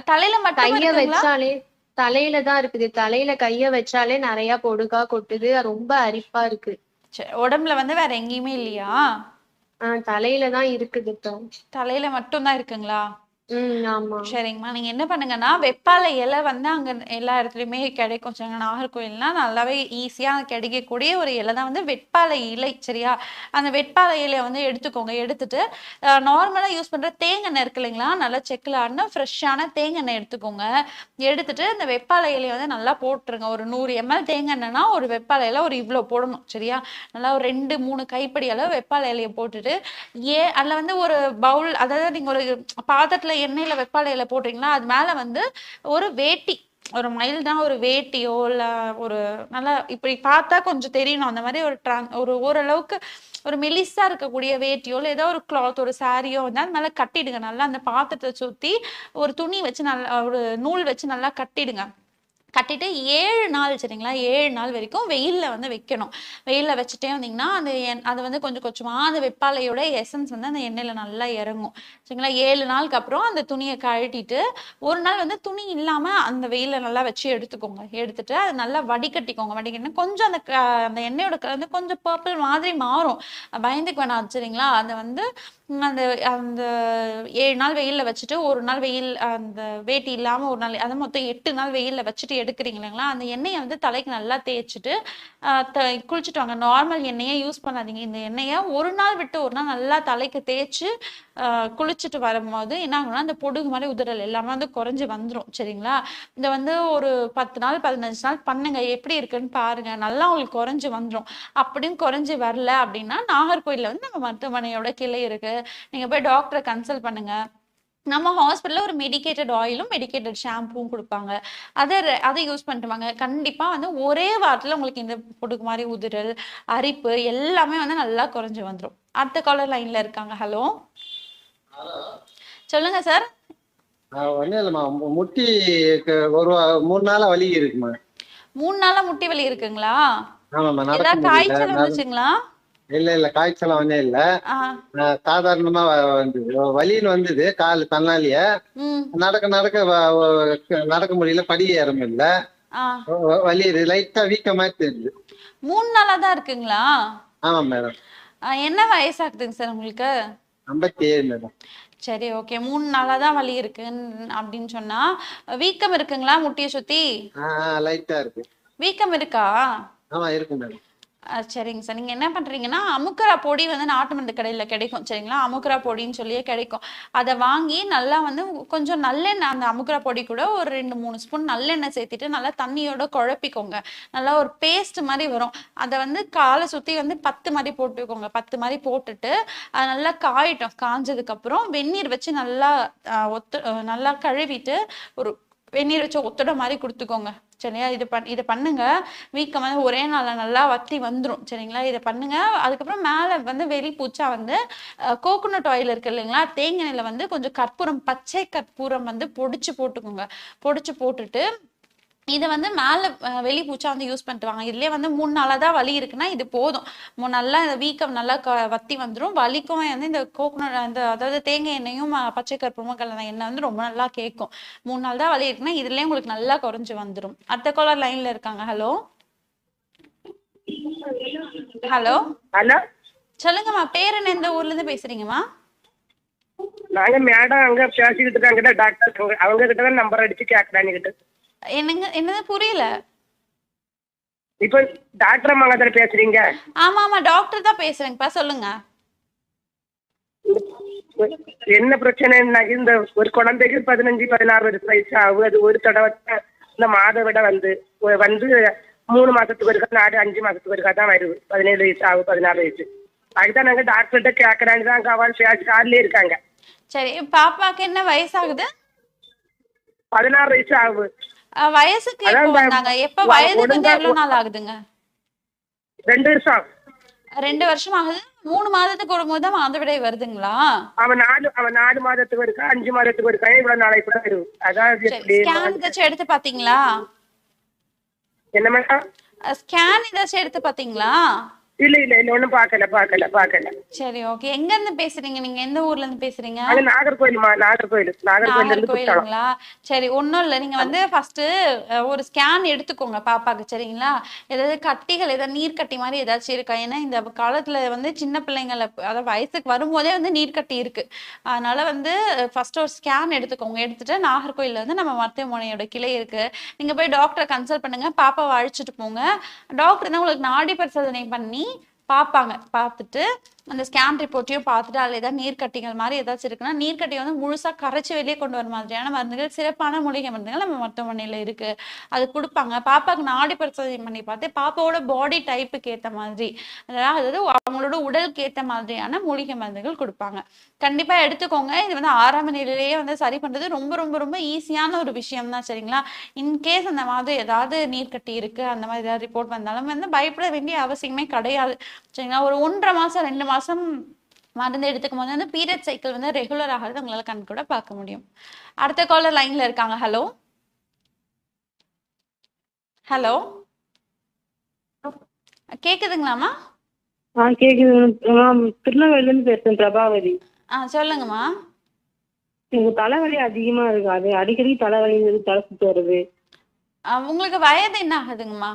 தலையில மட்டும் கைய வச்சாலே தலையில தான் இருக்குது. தலையில கைய வச்சாலே நிறைய பொடுகா கொட்டுது. ரொம்ப அரிப்பா இருக்கு. உடம்புல வந்து வேற எங்கேயுமே இல்லையா? தலையில தான் இருக்குது. தலையில மட்டும் தான் இருக்குங்களா? ஆமா. சரிங்கம்மா. நீங்க என்ன பண்ணுங்கன்னா, வெப்பாலை இலை வந்து அங்க எல்லா இடத்துலயுமே கிடைக்கும். சரிங்க. நாகர்கோவில்னா நல்லாவே ஈஸியா கிடைக்கக்கூடிய ஒரு இலை தான் வந்து வெட்பாலை இலை. சரியா? அந்த வெட்பாலை இலைய வந்து எடுத்துக்கோங்க. எடுத்துட்டு நார்மலா யூஸ் பண்ற தேங்கெண்ணெய் இருக்கு இல்லைங்களா? நல்லா செக்குல ஆட்டுன ஃப்ரெஷ்ஷான தேங்கெண்ணெய் எடுத்துக்கோங்க. எடுத்துட்டு இந்த வெப்பாலை இலைய வந்து நல்லா போட்டுருங்க. ஒரு 100 ml தேங்கெண்ணெய்னா ஒரு வெப்பாலை இலை ஒரு இவ்ளோ போடணும். சரியா? நல்லா ஒரு 2, 3 கைப்பிடி அளவு வெப்பாலை இலைய போட்டுட்டு, அதுல வந்து ஒரு பவுல், அதாவது நீங்க ஒரு பாத்திரத்துல எண்ணெயில வெப்பாலை இலை போடுறீங்களா, அது மேல வந்து ஒரு வேட்டி, ஒரு மைல்டா ஒரு வேட்டியோ இல்ல ஒரு நல்லா இப்படி பார்த்தா கொஞ்சம் தெரியணும் அந்த மாதிரி ஒரு ஓரளவுக்கு ஒரு மெலிசா இருக்கக்கூடிய வேட்டியோ இல்ல ஏதோ ஒரு கிளாத் ஒரு சாரியோ வந்து அது மேல கட்டிடுங்க. நல்லா அந்த பாத்திரத்தை சுத்தி ஒரு துணி வச்சு நல்லா ஒரு நூல் வச்சு நல்லா கட்டிடுங்க. கட்டிட்டு 7 நாள், சரிங்களா? 7 நாள் வரைக்கும் வெயில்ல வந்து வைக்கணும். வெயில்ல வச்சுட்டே வந்தீங்கன்னா அது வந்து கொஞ்சம் கொஞ்சமா அந்த வெப்பாலையோட எசன்ஸ் வந்து அந்த எண்ணெயில நல்லா இறங்கும். சரிங்களா? 7 நாளுக்கு அப்புறம் அந்த துணியை கழட்டிட்டு ஒரு நாள் வந்து துணி இல்லாம அந்த வெயில்ல நல்லா வச்சு எடுத்துக்கோங்க. எடுத்துட்டு அது நல்லா வடிகட்டிக்கோங்க. வடிகட்டினா கொஞ்சம் அந்த எண்ணெயோட கலர் வந்து கொஞ்சம் பர்பிள் மாதிரி மாறும். பயந்துக்கு வேணாம். சரிங்களா? அதை வந்து அந்த அந்த 7 நாள் வெயில்ல வச்சுட்டு ஒரு நாள் வெயில் அந்த வேட்டி இல்லாம ஒரு நாள், அது மொத்தம் 8 நாள் வெயில்ல வச்சுட்டு எடுக்கிறீங்க இல்லைங்களா? அந்த எண்ணெயை வந்து தலைக்கு நல்லா தேய்ச்சிட்டு குளிச்சுட்டு வாங்க. நார்மல் எண்ணெயை யூஸ் பண்ணாதீங்க. இந்த எண்ணெயை ஒரு நாள் விட்டு ஒரு நாள் நல்லா தலைக்கு தேய்ச்சி குளிச்சுட்டு வரும்போது என்ன ஆகும்னா அந்த பொடுகு மாதிரி உதிரல் எல்லாமே வந்து குறைஞ்சி வந்துடும். சரிங்களா? இதை வந்து ஒரு 10 நாள் 15 நாள் பண்ணுங்க. எப்படி இருக்குன்னு பாருங்க. நல்லா உங்களுக்கு குறைஞ்சி வந்துடும். அப்படியும் குறைஞ்சி வரல அப்படின்னா நாகர்கோயில்ல வந்து நம்ம மருத்துவமனையோட கிளை இருக்கு. நீங்க போய் டாக்டரை கன்சல்ட் பண்ணுங்க. நம்ம ஹாஸ்பிட்டல்ல ஒரு மெடிக்கேட்டட் ஆயிலும் மெடிக்கேட்டட் ஷாம்புவும் கொடுப்பாங்க. அதை யூஸ் பண்ணிட்டு வாங்க. கண்டிப்பா வந்து ஒரே வாரத்துல உங்களுக்கு இந்த பொடுகு மாதிரி உதிரல் அரிப்பு எல்லாமே வந்து நல்லா குறைஞ்சு வந்துடும். அடுத்த காலர் லைன்ல இருக்காங்க. ஹலோ, சொல்லுங்க சார். ஒன்றும் இல்லைம்மா, முட்டி ஒரு 3 நாளா வலி இருக்குமா? 3 நாளா முட்டி வலி இருக்குங்களா? ஆமாம்மா, நடக்க ஏதாவது முடியல. காய்ச்சல் வந்துச்சுங்களா? இல்ல காய்ச்சலாம் ஒன்றும் இல்லை. சாதாரணமா வலின்னு வந்தது கால் தன்னாலேயே. நடக்க முடியல, படி ஏற முடியல, வலி லைட்டா வீக்க மாதிரி தெரியுது. 3 நாளா தான் இருக்குங்களா? ஆமா மேடம். என்ன வயசாகுதுங்க சார் உங்களுக்கு? 57 மேடம். சரி, ஓகே. 3 நாளா தான் வலி இருக்கு அப்படின்னு சொன்னா வீக்கம் இருக்குங்களா? முட்டியை சுத்தி லைட்டா இருக்கு. வீக்கம் இருக்கா? ஆமா இருக்கு மேடம். சரிங்க சார். நீங்க என்ன பண்றீங்கன்னா அமுக்கரா பொடி வந்து நாட்டு மருந்து கடையில கிடைக்கும். சரிங்களா? அமுக்கரா பொடின்னு சொல்லியே கிடைக்கும். அதை வாங்கி நல்லா வந்து கொஞ்சம் நல்லெண்ணெய், அந்த அமுக்கரா பொடி கூட ஒரு 2-3 ஸ்பூன் நல்லெண்ணெய் சேர்த்துட்டு நல்லா தண்ணியோட குழப்பிக்கோங்க. நல்லா ஒரு பேஸ்ட் மாதிரி வரும். அதை வந்து காலை சுத்தி வந்து 10 மாதிரி போட்டுக்கோங்க. 10 மாதிரி போட்டுட்டு அது நல்லா காயிட்டும். காஞ்சதுக்கு அப்புறம் வெந்நீர் வச்சு நல்லா நல்லா கழுவிட்டு ஒரு வெந்நீர் வச்சு ஒத்தட மாதிரி கொடுத்துக்கோங்க. சரியா? இதை பண்ணுங்க. வீக்கம் வந்து ஒரே நாள்ல நல்லா வத்தி வந்துடும். சரிங்களா? இதை பண்ணுங்க. அதுக்கப்புறம் மேல வந்து வெளிப்பூச்சா வந்து கோகோனட் ஆயில் இருக்கு இல்லைங்களா? தேங்காய்ல வந்து கொஞ்சம் கற்பூரம், பச்சை கற்பூரம் வந்து பொடிச்சு போட்டுக்கோங்க. பொடிச்சு போட்டுட்டு இதை வந்து மேல வெளிப்பூச்சா வந்து யூஸ் பண்ணிட்டு வாங்க. இதுலயே வந்து 3 நாளா தான் வலி இருக்குன்னா இது போதும். நல்லா இந்த வீக்கம் நல்லா வத்தி வந்துடும். வலிக்கும் வந்து இந்த கோகோனட் அதாவது தேங்காய் எண்ணெயும் பச்சை கற்பூரமும் கலந்த எண்ணெய் வந்து ரொம்ப நல்லா கேட்கும். 3 நாள் தான் வலி இருக்குன்னா இதுலயே உங்களுக்கு நல்லா குறைஞ்சு வந்துடும். அடுத்த காலர் லைன்ல இருக்காங்க. ஹலோ, ஹலோ ஹலோ, சொல்லுங்கம்மா. பேர் என்ன? எந்த ஊர்ல இருந்து பேசுறீங்கம்மா? நாங்க மேடம் அங்க பேசிக்கிட்டு இருக்காங்க. டாக்டர் அவங்க கிட்ட தான் நம்பர் அடிச்சு கேட்கறாங்க கிட்ட. என்னது புரியல? இப்ப டாக்டர் அம்மா தானே பேசுறீங்க? ஆமா ஆமா, டாக்டர் தான் பேசுறேங்கப்பா. சொல்லுங்க. என்ன பிரச்சனைன்னா இந்த ஒரு குழந்தைக்கு 15-16 வயசு ஆகும். அது ஒரு தடவை இந்த மாதவிட வந்து 3 மாசத்துக்கு இருக்கா, 4-5 மாசத்துக்கு இருக்கா தான் வருது. 17 வயசு ஆகும், 16 வயசு. அதுதான் நாங்க டாக்டர்கிட்ட கேட்கறாங்க தான். அங்க அவள் கார்லயே இருக்காங்க. சரி, பாப்பாக்கு என்ன வயசாகுது? 16 வயசு ஆகுது. வயசுக்கு எப்போ வந்தாங்க? எப்ப வயதுக்கு வந்து எவ்வளவு நாள் ஆகுதுங்க? 2 வருஷம் ஆகும். 2 வருஷம் ஆகுது. 3 மாதத்துக்கு ஒரு முறை தான் மாதவிடை வருதுங்களா? அவன் 4 மாதத்துக்கு இருக்கா, 5 மாதத்துக்கு இருக்கா, இவ்வளவு நாளைக்கு கூட வரும். அதான் ஸ்கேன் ஏதாச்சும் எடுத்து பாத்தீங்களா? என்ன மேடம்? ஸ்கேன் ஏதாச்சும் எடுத்து பாத்தீங்களா? இல்ல ஒண்ணும் பாக்கல. சரி, ஓகே. எங்க இருந்து பேசுறீங்க நீங்க? எந்த ஊர்ல இருந்து பேசுறீங்க? அது நாகர்கோயில்ல இருந்து குற்றாலம். நாகர்கோயிலுங்களா? சரி, ஒண்ணும் இல்ல. நீங்க வந்து ஃபர்ஸ்ட் ஒரு ஸ்கேன் எடுத்துக்கோங்க பாப்பாக்கு, சரிங்களா? ஏதாவது கட்டிகள், ஏதாவது நீர் கட்டி மாதிரி ஏதாச்சும் இருக்கா? ஏன்னா இந்த காலத்துல வந்து சின்ன பிள்ளைங்களை, அதாவது வயசுக்கு வரும்போதே வந்து நீர் கட்டி இருக்கு. அதனால வந்து ஃபர்ஸ்ட் ஒரு ஸ்கேன் எடுத்துக்கோங்க. எடுத்துட்டு நாகர்கோயில்ல வந்து நம்ம மருத்துவமனையோட கிளை இருக்கு, நீங்க போய் டாக்டரை கன்சல்ட் பண்ணுங்க. பாப்பாவை அழைச்சிட்டு போங்க. டாக்டர் தான் உங்களுக்கு நாடி பரிசோதனை பண்ணி பார்ப்பாங்க. பார்த்துட்டு அந்த ஸ்கேன் ரிப்போர்ட்டையும் பார்த்துட்டு அதில் ஏதாவது நீர்க்கட்டிகள் மாதிரி ஏதாச்சும் இருக்குன்னா, நீர்க்கட்டியை வந்து முழுசாக கரைச்சி வெளியே கொண்டு வர மாதிரியான மருந்துகள், சிறப்பான மூலிகை மருந்துகள் நம்ம மருத்துவமனையில் இருக்கு, அது கொடுப்பாங்க. பாப்பாவுக்கு நாடி பரிசோதனை பண்ணி பார்த்து பாப்பாவோட பாடி டைப்புக்கு ஏற்ற மாதிரி, அதாவது அவங்களோட உடலுக்கு ஏற்ற மாதிரியான மூலிகை மருந்துகள் கொடுப்பாங்க. கண்டிப்பா எடுத்துக்கோங்க. இது வந்து ஆரம்ப நிலையிலேயே வந்து சரி பண்றது ரொம்ப ரொம்ப ரொம்ப ஈஸியான ஒரு விஷயம் தான், சரிங்களா? இன்கேஸ் அந்த மாதிரி ஏதாவது நீர்க்கட்டி இருக்கு, அந்த மாதிரி ஏதாவது ரிப்போர்ட் வந்தாலும் வந்து பயப்பட வேண்டிய அவசியமே கிடையாது, சரிங்களா? ஒரு 1.5 மாசம் 2 மாசம் மருந்து எடுத்துக்கும் போது வந்து பீரியட் சைக்கிள் வந்து ரெகுலர் ஆகிறது உங்களால கண் கூட பார்க்க முடியும். அடுத்த காலர் லைன்ல இருக்காங்க. ஹலோ ஹலோ, கேக்குதுங்களாமா? கேக்குது மேம். திருநெல்வேலில இருந்து பேசுறேன், பிரபாவதி. சொல்லுங்கம்மா. எனக்கு தலைவலி அதிகமா இருக்கு, அது அடிக்கடி தலைவலி தலை சுத்து வருது. உங்களுக்கு வயது என்ன ஆகுதுங்கம்மா?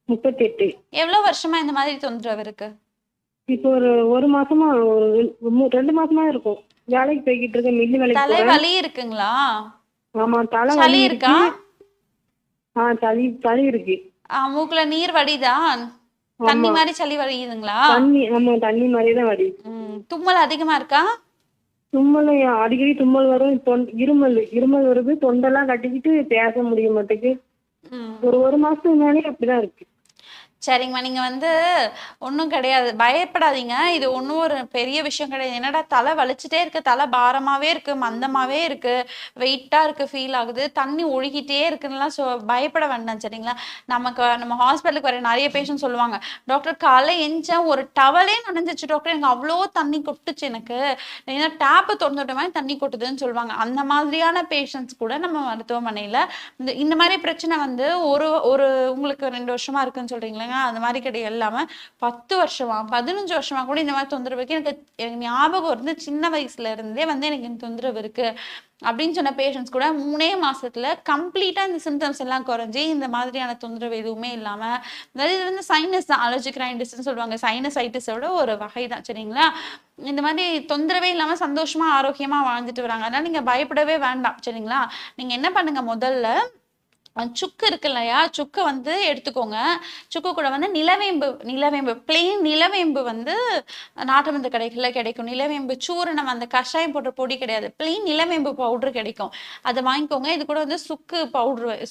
38. எவ்வளவு வருஷமா இந்த மாதிரி தொந்தரவு இருக்கு? இப்போ ஒரு மாசமா, 2 மாசமா இருக்கும். வேலைக்கு போய்கிட்டு இருக்கேன், மில்லு வேலைக்கு போறேன். தலைவலி இருக்குங்களா? ஆமா, சளி தலைவலி இருக்கா? சளி இருக்கு. மூக்குல நீர் வடிதா? தண்ணி மாதிரி சளி வடியுதுங்களா? தண்ணி மாதிரி தான் வடி. தும்மல் அதிகமா இருக்கா? தும்மல் அடிக்கடி தும்மல் வரும். இருமல் வருது, தொண்டெல்லாம் கட்டிக்கிட்டு பேச முடிய மாட்டேங்குது. ஒரு மாசத்துக்கு மேலே அப்படிதான் இருக்கு. சரிங்கம்மா, நீங்க வந்து ஒன்றும் கிடையாது, பயப்படாதீங்க. இது ஒன்றும் ஒரு பெரிய விஷயம் கிடையாது. என்னடா தலை வலிச்சுட்டே இருக்கு, தலை பாரமாவே இருக்கு, மந்தமாவே இருக்கு, வெயிட்டா இருக்கு, ஃபீல் ஆகுது, தண்ணி ஒழுகிட்டே இருக்குன்னுலாம் பயப்பட வேண்டாம், சரிங்களா? நம்ம ஹாஸ்பிட்டலுக்கு வர நிறைய பேஷண்ட் சொல்லுவாங்க, டாக்டர் காலை எஞ்சேன் ஒரு டவலே நனைஞ்சிச்சு டாக்டர், எனக்கு அவ்வளோ தண்ணி கொட்டுச்சு, எனக்கு ஏன்னா டேப்பு திறந்துட்ட மாதிரி தண்ணி கொட்டுதுன்னு சொல்லுவாங்க. அந்த மாதிரியான பேஷண்ட்ஸ் கூட நம்ம மருத்துவமனையில் இந்த மாதிரி பிரச்சனை வந்து ஒரு உங்களுக்கு 2 வருஷமா இருக்குன்னு சொல்றீங்களா? அந்த மாதிரி கிடையாது, இல்லாம 10 வருஷமா 15 வருஷமா கூட இந்த மாதிரி தொந்தரவு இருக்கு. எனக்கு ஞாபகம் இருந்து சின்ன வயசுல இருந்தே வந்து எனக்கு இந்த தொந்தரவு இருக்கு அப்படின்னு சொன்ன பேஷண்ட்ஸ் கூட 3 மாசத்துல கம்ப்ளீட்டா இந்த சிம்டம்ஸ் எல்லாம் குறைஞ்சி இந்த மாதிரியான தொந்தரவு எதுவுமே இல்லாம, அதாவது இது வந்து சைனஸ் தான், அலர்ஜிக் ரைனிட்டிஸ்ன்னு சொல்லுவாங்க, சைனசைட்டிஸோட ஒரு வகை தான், சரிங்களா? இந்த மாதிரி தொந்தரவே இல்லாம சந்தோஷமா ஆரோக்கியமா வாழ்ந்துட்டு வராங்க. அதனால நீங்க பயப்படவே வேண்டாம், சரிங்களா? நீங்க என்ன பண்ணுங்க, முதல்ல சுக்கு இருக்கு இல்லையா, சுக்கு வந்து எடுத்துக்கோங்க. சுக்கு கூட வந்து நிலவேம்பு பிளெயின் நிலவேம்பு வந்து நாட்டு மருந்து கடைகள்ல கிடைக்கும். நிலவேம்பு சூரணம், அந்த கஷாயம் போட்ட பொடி கிடையாது, பிளெயின் நிலவேம்பு பவுடர் கிடைக்கும், அதை வாங்கிக்கோங்க. இது கூட வந்து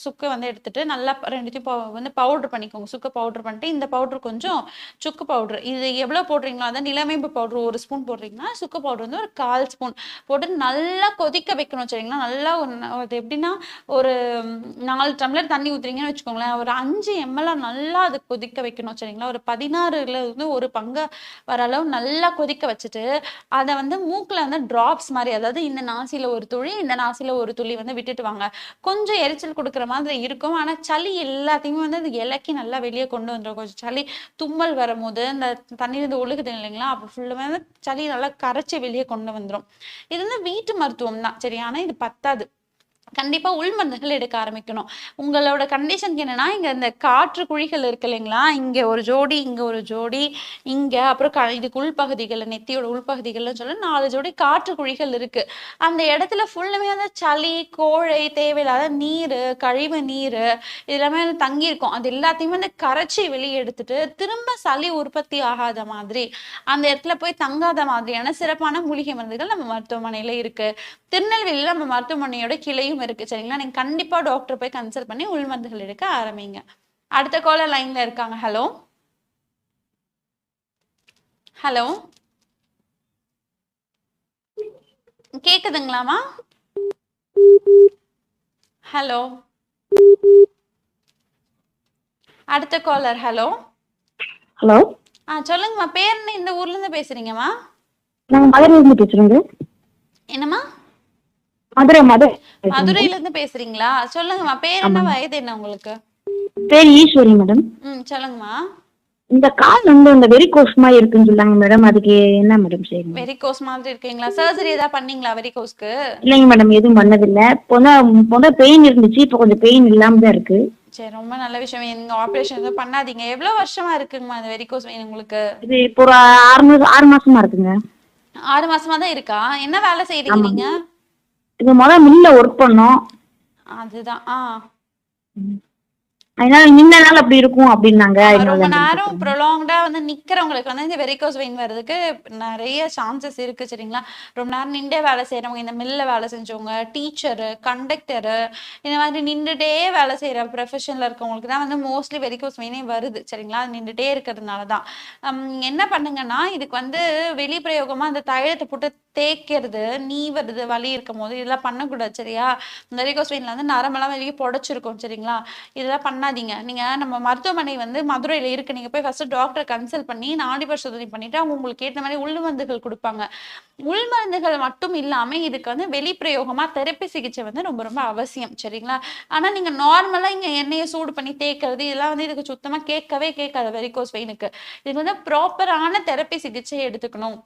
சுக்கு வந்து எடுத்துட்டு நல்லா 2த்தையும் வந்து பவுடர் பண்ணிக்கோங்க. சுக்கு பவுடர் பண்ணிட்டு இந்த பவுடர் கொஞ்சம் சுக்கு பவுடர், இது எவ்வளவு போடுறீங்களோ, அதான் நிலவேம்பு பவுடர் 1 ஸ்பூன் போடுறீங்கன்னா சுக்கு பவுடர் வந்து ஒரு 1/4 ஸ்பூன் போட்டு நல்லா கொதிக்க வைக்கணும், சரிங்களா? நல்லா அது எப்படின்னா, ஒரு 4 டம்ளர் தண்ணி ஊத்துறீங்கன்னு வச்சுக்கோங்களேன், ஒரு 5 ml நல்லா அது கொதிக்க வைக்கணும், சரிங்களா? ஒரு 16ல இருந்து ஒரு பங்கு வர அளவு நல்லா கொதிக்க வச்சுட்டு அதை வந்து மூக்குல வந்து டிராப்ஸ் மாதிரி, அதாவது இந்த நாசில ஒரு துளி இந்த நாசில ஒரு துளி வந்து விட்டுட்டு வாங்க. கொஞ்சம் எரிச்சல் கொடுக்குற மாதிரி இருக்கும், ஆனா சளி எல்லாத்தையுமே வந்து அது இலக்கி நல்லா வெளியே கொண்டு வந்துடும். கொஞ்சம் சளி தும்மல் வரும்போது இந்த தண்ணி வந்து ஒழுகுது இல்லைங்களா, அப்போ ஃபுல்லுமே வந்து சளி நல்லா கரைச்சி வெளியே கொண்டு வந்துடும். இது வந்து வீட்டு மருத்துவம் தான், சரி? ஆனா இது பத்தாது, கண்டிப்பா உள் மருந்துகள் எடுக்க ஆரம்பிக்கணும். உங்களோட கண்டிஷனுக்கு என்னன்னா, இங்க இந்த காற்று குழிகள் இருக்கு இல்லைங்களா, இங்க ஒரு ஜோடி, இங்க ஒரு ஜோடி, இங்க அப்புறம் இதுக்கு உள்பகுதிகள், நெத்தியோட உள்பகுதிகள்னு சொல்ல 4 ஜோடி காற்று குழிகள் இருக்கு. அந்த இடத்துல ஃபுல்லுமே வந்து சளி, கோழை, தேவையில்லாத நீர், கழிவு நீர் இதெல்லாமே வந்து தங்கி இருக்கும். அது எல்லாத்தையுமே வந்து கரைச்சி வெளியே எடுத்துட்டு திரும்ப சளி உற்பத்தி ஆகாத மாதிரி, அந்த இடத்துல போய் தங்காத மாதிரியான சிறப்பான மூலிகை மருந்துகள் நம்ம மருத்துவமனையில இருக்கு. திருநெல்வேலியில நம்ம மருத்துவமனையோட கிளையும் இருக்கு, சரிங்களா? நீங்க கண்டிப்பா டாக்டர் போய் கன்சல்ட் பண்ணி உள் மருந்துகள் எடுக்க ஆரம்பிங்க. அடுத்த காலர் லைன்ல இருக்காங்க. ஹலோ ஹலோ, கேக்குதுங்களாமா? ஹலோ, அடுத்த காலர். ஹலோ சொல்லுங்கம்மா, பேர் என்ன, இந்த ஊர்ல இருந்து பேசுறீங்கம்மா? நான் மதுரையில இருந்து பேசுறேங்க. என்னம்மா? மதுரையில இருந்து பேசுறீங்களா? சொல்லுங்கம்மா, பேர் என்ன, வயது என்ன உங்களுக்கு? பேர் ஈஸ்வரி மேடம். சொல்லுங்கம்மா. இந்த கால் வந்து இந்த வெரிகோஸ் மாதிரி இருக்குன்னு சொல்லாங்க மேடம், அதுக்கு என்ன மேடம் செய்யணும்? வெரிகோஸ் மாதிரி இருக்கீங்களா? சர்ஜரி ஏதாவது பண்ணீங்களா வெரிகோஸ்க்கு? இல்லைங்க மேடம், எதுவும் பண்ணதில்லை. முத பெயின் இருந்துச்சு, இப்போ கொஞ்சம் பெயின் இல்லாம தான் இருக்கு. சரி, ரொம்ப நல்ல விஷயம். நீங்க ஆபரேஷன் எதுவும் பண்ணாதீங்க. எவ்வளவு வருஷமா இருக்குங்கம்மா இந்த வெரிகோஸ் வெயின் உங்களுக்கு? இது இப்போ ஒரு 6 மாசமா இருக்குங்க. 6 மாசமா தான் இருக்கா? என்ன வேலை செய்றீங்க நீங்க? இது மில்ல ஒர்க் பண்ணோம், அதுதான். அதனால நின்னனால அப்படி இருக்கும் அப்படின்னாங்க. ரொம்ப நேரம் ப்ரொலாங்டா வந்து நிக்கிறவங்களுக்கு வந்து இந்த வெரிகோஸ் வெயின் வர்றதுக்கு நிறைய சான்சஸ் இருக்கு, சரிங்களா? ரொம்ப நேரம் நின்றே வேலை செய்யறவங்க, இந்த மில்ல வேலை செஞ்சவங்க, டீச்சரு, கண்டக்டரு, இந்த மாதிரி நின்றுட்டே வேலை செய்யற ப்ரொஃபஷன்ல இருக்கவங்களுக்கு தான் வந்து மோஸ்ட்லி வெரிகோஸ் வெயினே வருது, சரிங்களா? அது நின்றுட்டே இருக்கிறதுனாலதான். என்ன பண்ணுங்கன்னா, இதுக்கு வந்து வெளிப்பிரயோகமா அந்த தைலத்தை போட்டு தேய்க்கிறது, நீவுறது, வலி இருக்கும் போது இதெல்லாம் பண்ணக்கூடாது, சரியா? வெரிகோஸ் வெயின்ல வந்து நரம்பெல்லாம் வெளியே புடைச்சிருக்கும், சரிங்களா? இதெல்லாம் பண்ணாதீங்க. நீங்க நம்ம மருத்துவமனை வந்து மதுரையில இருக்கு. நீங்க போய் ஃபர்ஸ்ட் டாக்டரை கன்சல்ட் பண்ணி நாடி பரிசோதனை பண்ணிட்டு அவங்க உங்களுக்கு ஏற்ற மாதிரி உள்மருந்துகள் கொடுப்பாங்க. உள்மருந்துகள் மட்டும் இல்லாம இதுக்கு வந்து வெளிப்பிரயோகமா தெரப்பி சிகிச்சை வந்து ரொம்ப ரொம்ப அவசியம், சரிங்களா? ஆனா நீங்க நார்மலா இங்க எண்ணெயை சூடு பண்ணி தேய்க்கிறது இதெல்லாம் வந்து இதுக்கு சுத்தமா கேட்காது. வெரிகோஸ் வெயினுக்கு இதுக்கு வந்து ப்ராப்பரான தெரப்பி சிகிச்சை எடுத்துக்கணும்.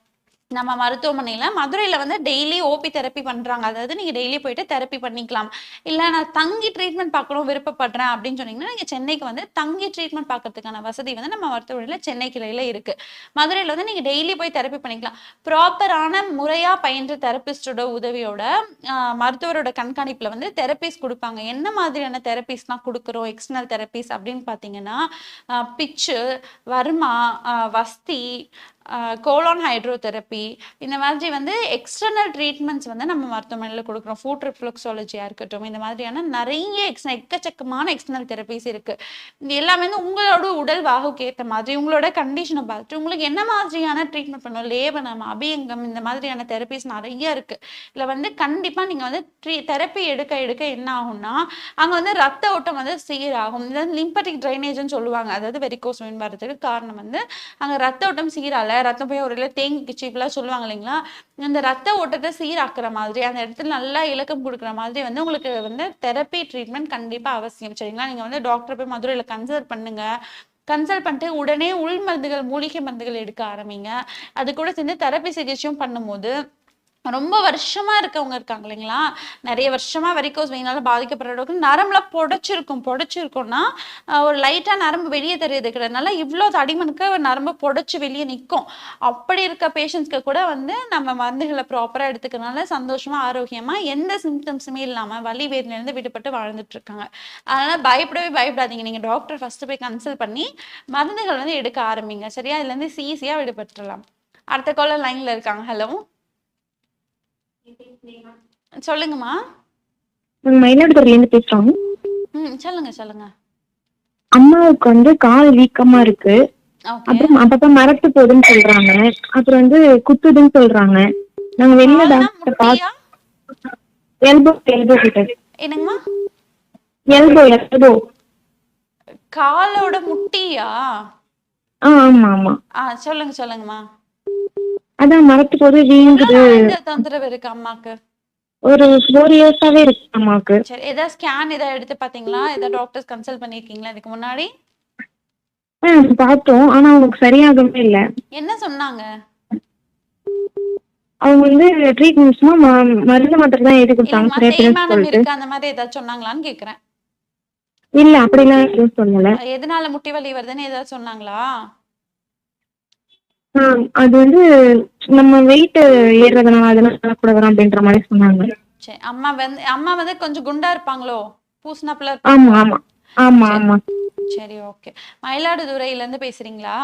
நம்ம மருத்துவமனையில மதுரையில வந்து டெய்லி ஓபி தெரப்பி பண்றாங்க. அதாவது நீங்க டெய்லி போயிட்டு தெரப்பி பண்ணிக்கலாம். இல்ல நான் தங்கி ட்ரீட்மெண்ட் பார்க்கணும் விருப்பப்படுறேன் அப்படின்னு சொன்னீங்கன்னா நீங்க சென்னைக்கு வந்து தங்கி ட்ரீட்மெண்ட் பார்க்கறதுக்கான வசதி வந்து நம்ம மருத்துவமனையில சென்னை கிளையில இருக்கு. மதுரையில வந்து நீங்க டெய்லி போய் தெரப்பி பண்ணிக்கலாம். ப்ராப்பரான முறையா பயின்ற தெரபிஸ்டோட உதவியோட மருத்துவரோட கண்காணிப்புல வந்து தெரப்பிஸ் கொடுப்பாங்க. என்ன மாதிரியான தெரப்பிஸ்லாம் கொடுக்குறோம் எக்ஸ்டர்னல் தெரப்பிஸ் அப்படின்னு பாத்தீங்கன்னா, பிச்சு, வர்மா, வஸ்தி, கோலான் ஹைட்ரோதெரப்பி, இந்த மாதிரி வந்து எக்ஸ்டர்னல் ட்ரீட்மெண்ட்ஸ் வந்து நம்ம மருத்துவமனையில் கொடுக்குறோம். ஃபுட் ரிஃப்ளெக்ஸாலஜியா இருக்கட்டும், இந்த மாதிரியான நிறைய எக்கச்சக்கமான எக்ஸ்டர்னல் தெரப்பிஸ் இருக்கு. இது எல்லாமே வந்து உங்களோட உடல் வாகுக்கு ஏற்ற மாதிரி உங்களோட கண்டிஷனை பார்த்துட்டு உங்களுக்கு என்ன மாதிரியான ட்ரீட்மெண்ட் பண்ணணும், லேபனம், அபியங்கம், இந்த மாதிரியான தெரப்பிஸ் நிறைய இருக்கு. இதுல வந்து கண்டிப்பா நீங்க வந்து தெரப்பி எடுக்க என்ன ஆகும்னா அங்க வந்து ரத்த ஓட்டம் வந்து சீராகும். இது லிம்பட்டிக் ட்ரைனேஜ்னு சொல்லுவாங்க. அதாவது வெரிகோஸ் வெயின் வர்றதுக்கு காரணம் வந்து அங்க ரத்த ஓட்டம் சீரால ரத்தம் போய் ஒரு தேங்கிச்சு இப்பெல்லாம் சொல்லுவாங்க இல்லைங்களா? அந்த ரத்த ஓட்டத்தை சீராக்குற மாதிரி அந்த இடத்துல நல்லா இலக்கம் கொடுக்குற மாதிரி வந்து உங்களுக்கு வந்து தெரப்பி ட்ரீட்மெண்ட் கண்டிப்பா அவசியம், சரிங்களா? நீங்க வந்து டாக்டர் போய் மதுரையில கன்சல்ட் பண்ணுங்க. கன்சல்ட் பண்ணிட்டு உடனே உள் மருந்துகள், மூலிகை மருந்துகள் எடுக்க ஆரம்பிங்க. அது கூட சேர்ந்து தெரப்பி சிகிச்சையும் பண்ணும்போது ரொம்ப வருஷமா இருக்கவங்க இருக்காங்க இல்லைங்களா? நிறைய வருஷமா வெரிகோஸ் வெயினால பாதிக்கப்படுறவங்க நரம்புல புடைச்சிருக்கும்னா ஒரு லைட்டா நரம்பு வெளியே தெரியுது கிடையாது, இவ்வளவு தடிமனுக்கு நரம்பு புடைச்சு வெளியே நிற்கும். அப்படி இருக்க பேஷண்ட்ஸ்க்கு கூட வந்து நம்ம மருந்துகளை ப்ராப்பரா எடுத்துக்கிறதுனால சந்தோஷமா ஆரோக்கியமா எந்த சிம்டம்ஸுமே இல்லாம வலி வேதனையில இருந்து விடுபட்டு வாழ்ந்துட்டு இருக்காங்க. அதனால பயப்படாதீங்க. நீங்க டாக்டர் ஃபர்ஸ்ட் போய் கன்சல்ட் பண்ணி மருந்துகள் வந்து எடுக்க ஆரம்பிங்க, சரியா? இதுல இருந்து ஈஸியா விடுபட்டுலாம். அடுத்த காலர் லைன்ல இருக்காங்க. ஹலோ, சொல்லுங்கம்மா. மயிலாடுதுறையில இருந்து பேசுறாங்க. சொல்லுங்க. அம்மாவுக்கு வந்து கால் வீக்கமா இருக்கு, அப்புறம் அப்பப்ப மரத்து போகுதுன்னு சொல்றாங்க, அப்புறம் வந்து குத்துதுன்னு சொல்றாங்க. நாங்க வெளியில டாக்டர் எல்போ கிட்ட. என்னங்கம்மா? எல்போ காலோட முட்டியா? ஆமா. சொல்லுங்கம்மா. அதான் மரத்து போது வீங்குது. தொந்தரவு இருக்கு அம்மாக்கு? ஒரு 4 இயர்ஸாவே இருக்கு அம்மாக்கு. சரி, ஏதாவது ஸ்கேன் ஏதாவது எடுத்து பாத்தீங்களா? ஏதாவது டாக்டர்ஸ் கன்சல்ட் பண்ணிருக்கீங்களா இதுக்கு முன்னாடி? பார்த்தோம், ஆனா அவங்களுக்கு சரியாகவே இல்ல. என்ன சொன்னாங்க? அவங்க வந்து ட்ரீட்மெண்ட்ஸ்மா மருந்து மாத்திரை தான் எழுதி கொடுத்தாங்க. தேய்மானம் இருக்கு அந்த மாதிரி ஏதாவது சொன்னாங்களான்னு கேக்குறேன். இல்ல, அப்படிலாம் எதுவும் சொல்லல. எதனால முட்டி வலி வருதுன்னு ஏதாவது சொன்னாங்களா? அது வந்து நம்ம வெயிட் ஏறதுனால அதெல்லாம் கூட வரும் அப்படின்ற மாதிரி சொன்னாங்க. சரி, அம்மா வந்து கொஞ்சம் குண்டா இருப்பாங்களோ? பூசணாப்புல? ஆமா. சரி, ஓகே. மயிலாடுதுறையில இருந்து பேசுறீங்களா?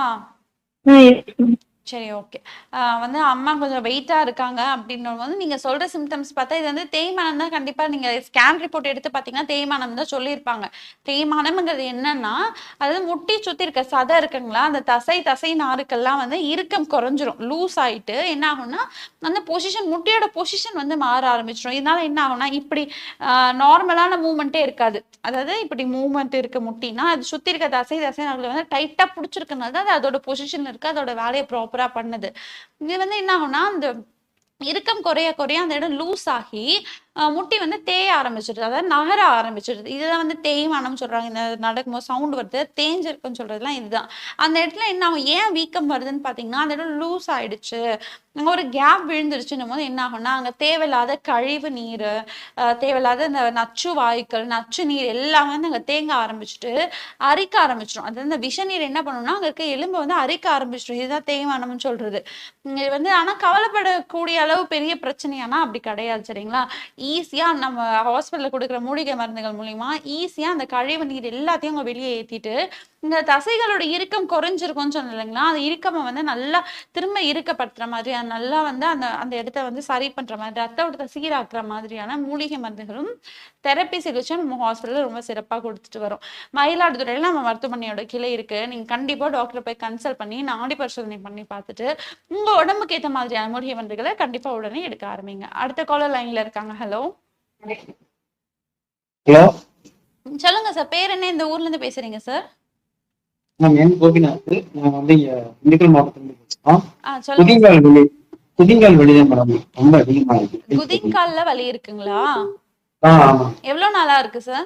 சரி, ஓகே. வந்து அம்மா கொஞ்சம் வெயிட்டா இருக்காங்க அப்படின்னும் போது நீங்க சொல்ற சிம்டம்ஸ் பார்த்தா இது வந்து தேய்மானம் தான். கண்டிப்பா நீங்க ஸ்கேன் ரிப்போர்ட் எடுத்து பாத்தீங்கன்னா தேய்மானம் தான் சொல்லியிருப்பாங்க. தேய்மானம்ங்கிறது என்னன்னா, அதாவது முட்டி சுத்தி இருக்க சதை இருக்குங்களா, அந்த தசை நாருக்கெல்லாம் வந்து இறுக்கம் குறைஞ்சிரும், லூஸ் ஆயிட்டு என்ன ஆகும்னா அந்த பொசிஷன், முட்டியோட பொசிஷன் வந்து மாற ஆரம்பிச்சிடும். இதனால என்ன ஆகும்னா இப்படி நார்மலான மூவ்மெண்ட்டே இருக்காது. அதாவது இப்படி மூவ்மெண்ட் இருக்க முட்டினா அது சுத்தி இருக்க தசை நாருல வந்து டைட்டா பிடிச்சிருக்கனால தான் அது அதோட பொசிஷன் இருக்கு, அதோட வேலையை ப்ராப்பரா பண்ணுது. இது வந்து என்ன ஆகும்னா அந்த இறுக்கம் குறைய அந்த இடம் லூஸ் ஆகி முட்டி வந்து தேய ஆரம்பிச்சிடுது, அதாவது நகர ஆரம்பிச்சிடுது. இதுதான் வந்து தேய்மானம் சொல்றாங்க. இந்த நடக்கும்போது சவுண்ட் வருது, தேஞ்சிருக்குன்னு சொல்றதுலாம் இதுதான். அந்த இடத்துல என்ன ஆகும், ஏன் வீக்கம் வருதுன்னு பாத்தீங்கன்னா அந்த இடம் லூஸ் ஆயிடுச்சு, அங்க ஒரு கேப் விழுந்துருச்சுன்னும் போது என்ன ஆகும்னா அங்க தேவையில்லாத கழிவு நீர், தேவையில்லாத இந்த நச்சு வாயுக்கள், நச்சு நீர் எல்லாமே வந்து அங்க தேங்க ஆரம்பிச்சுட்டு அரிக்க ஆரம்பிச்சிடும். அதாவது இந்த விஷ நீர் என்ன பண்ணும்னா அங்க இருக்க எலும்பை வந்து அரிக்க ஆரம்பிச்சிடும். இதுதான் தேய்மானம்னு சொல்றது. இது வந்து ஆனா கவலைப்படக்கூடிய அளவு பெரிய பிரச்சனையானா அப்படி கிடையாது, சரிங்களா? ஈஸியா நம்ம ஹாஸ்பிட்டல்ல கொடுக்குற மூலிகை மருந்துகள் மூலியமா ஈஸியா அந்த கழிவு நீர் எல்லாத்தையும் அவங்க வெளியே ஏத்திட்டு இந்த தசைகளோட இறுக்கம் குறைஞ்சிருக்கும்னு சொன்னேன் இல்லைங்களா, அந்த இறுக்கமை வந்து நல்லா திரும்ப இறுக்கப்படுத்துற மாதிரி, நல்லா வந்து அந்த அந்த இடத்த வந்து சரி பண்ற மாதிரி, ரத்த ஓட்டத்தை சீராக்குற மாதிரியான மூலிகை மருந்துகளும் தெரப்பி சிகிச்சையும் நம்ம ஹாஸ்பிட்டல்ல ரொம்ப சிறப்பா கொடுத்துட்டு வரோம். மயிலாடுதுறையில நம்ம மருத்துவமனையோட கிளை இருக்கு. நீங்க கண்டிப்பா டாக்டரை போய் கன்சல்ட் பண்ணி நாடி பரிசோதனை பண்ணி பார்த்துட்டு உங்க உடம்புக்கு ஏற்ற மாதிரியான மூலிகை மருந்துகளை கண்டிப்பா உடனே எடுக்க ஆரம்பிங்க. அடுத்த காலர் லைன்ல இருக்காங்க. ஹலோ ஹலோ, சொல்லுங்க சார், பேர் என்ன, இந்த ஊர்ல இருந்து பேசுறீங்க சார்? நான் என் கோபிநாத். நான் வந்து இங்க திண்டுக்கல் மாவட்டத்துல பேசுறோம். சொல்லுங்க. குதிங்கால் வலிதான் மேடம், ரொம்ப அதிகமா இருக்கு. குதிங்கால்ல வலி இருக்குங்களா? ஆமா. எவ்வளவு நாளா இருக்கு சார்?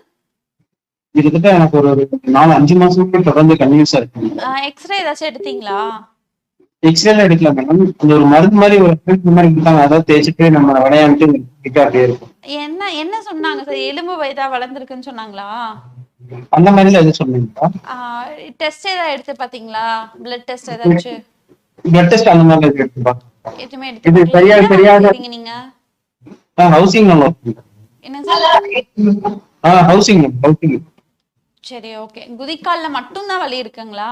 கிட்டத்தட்ட எனக்கு ஒரு 4-5 மாசம் தொடர்ந்து கன்யூஸா இருக்கு. எக்ஸ்ரே ஏதாச்சும் எடுத்தீங்களா? எக்ஸ்ரேல எடுக்கல மேடம், அந்த ஒரு மருந்து மாதிரி ஒரு மாதிரி இருக்காங்க, அதாவது தேய்ச்சிட்டு நம்ம விளையாண்டு அப்படியே இருக்கும். என்ன சொன்னாங்க சார்? எலும்பு வயதா வளர்ந்துருக்குன்னு சொன்னாங்களா? அந்த மாதிரில எது சொன்னீங்களா? டெஸ்ட் ஏதாவது எடுத்து பாத்தீங்களா? பிளட் டெஸ்ட் ஏதாச்சும்? பிளட் டெஸ்ட் அந்த மாதிரி எடுத்துப்பா. எதுவுமே எடுத்து நீங்க ஹவுசிங் என்ன சார்? ஹவுசிங். சரி, ஓகே. குதிக்கால்ல மட்டும்தான் வலி இருக்குங்களா?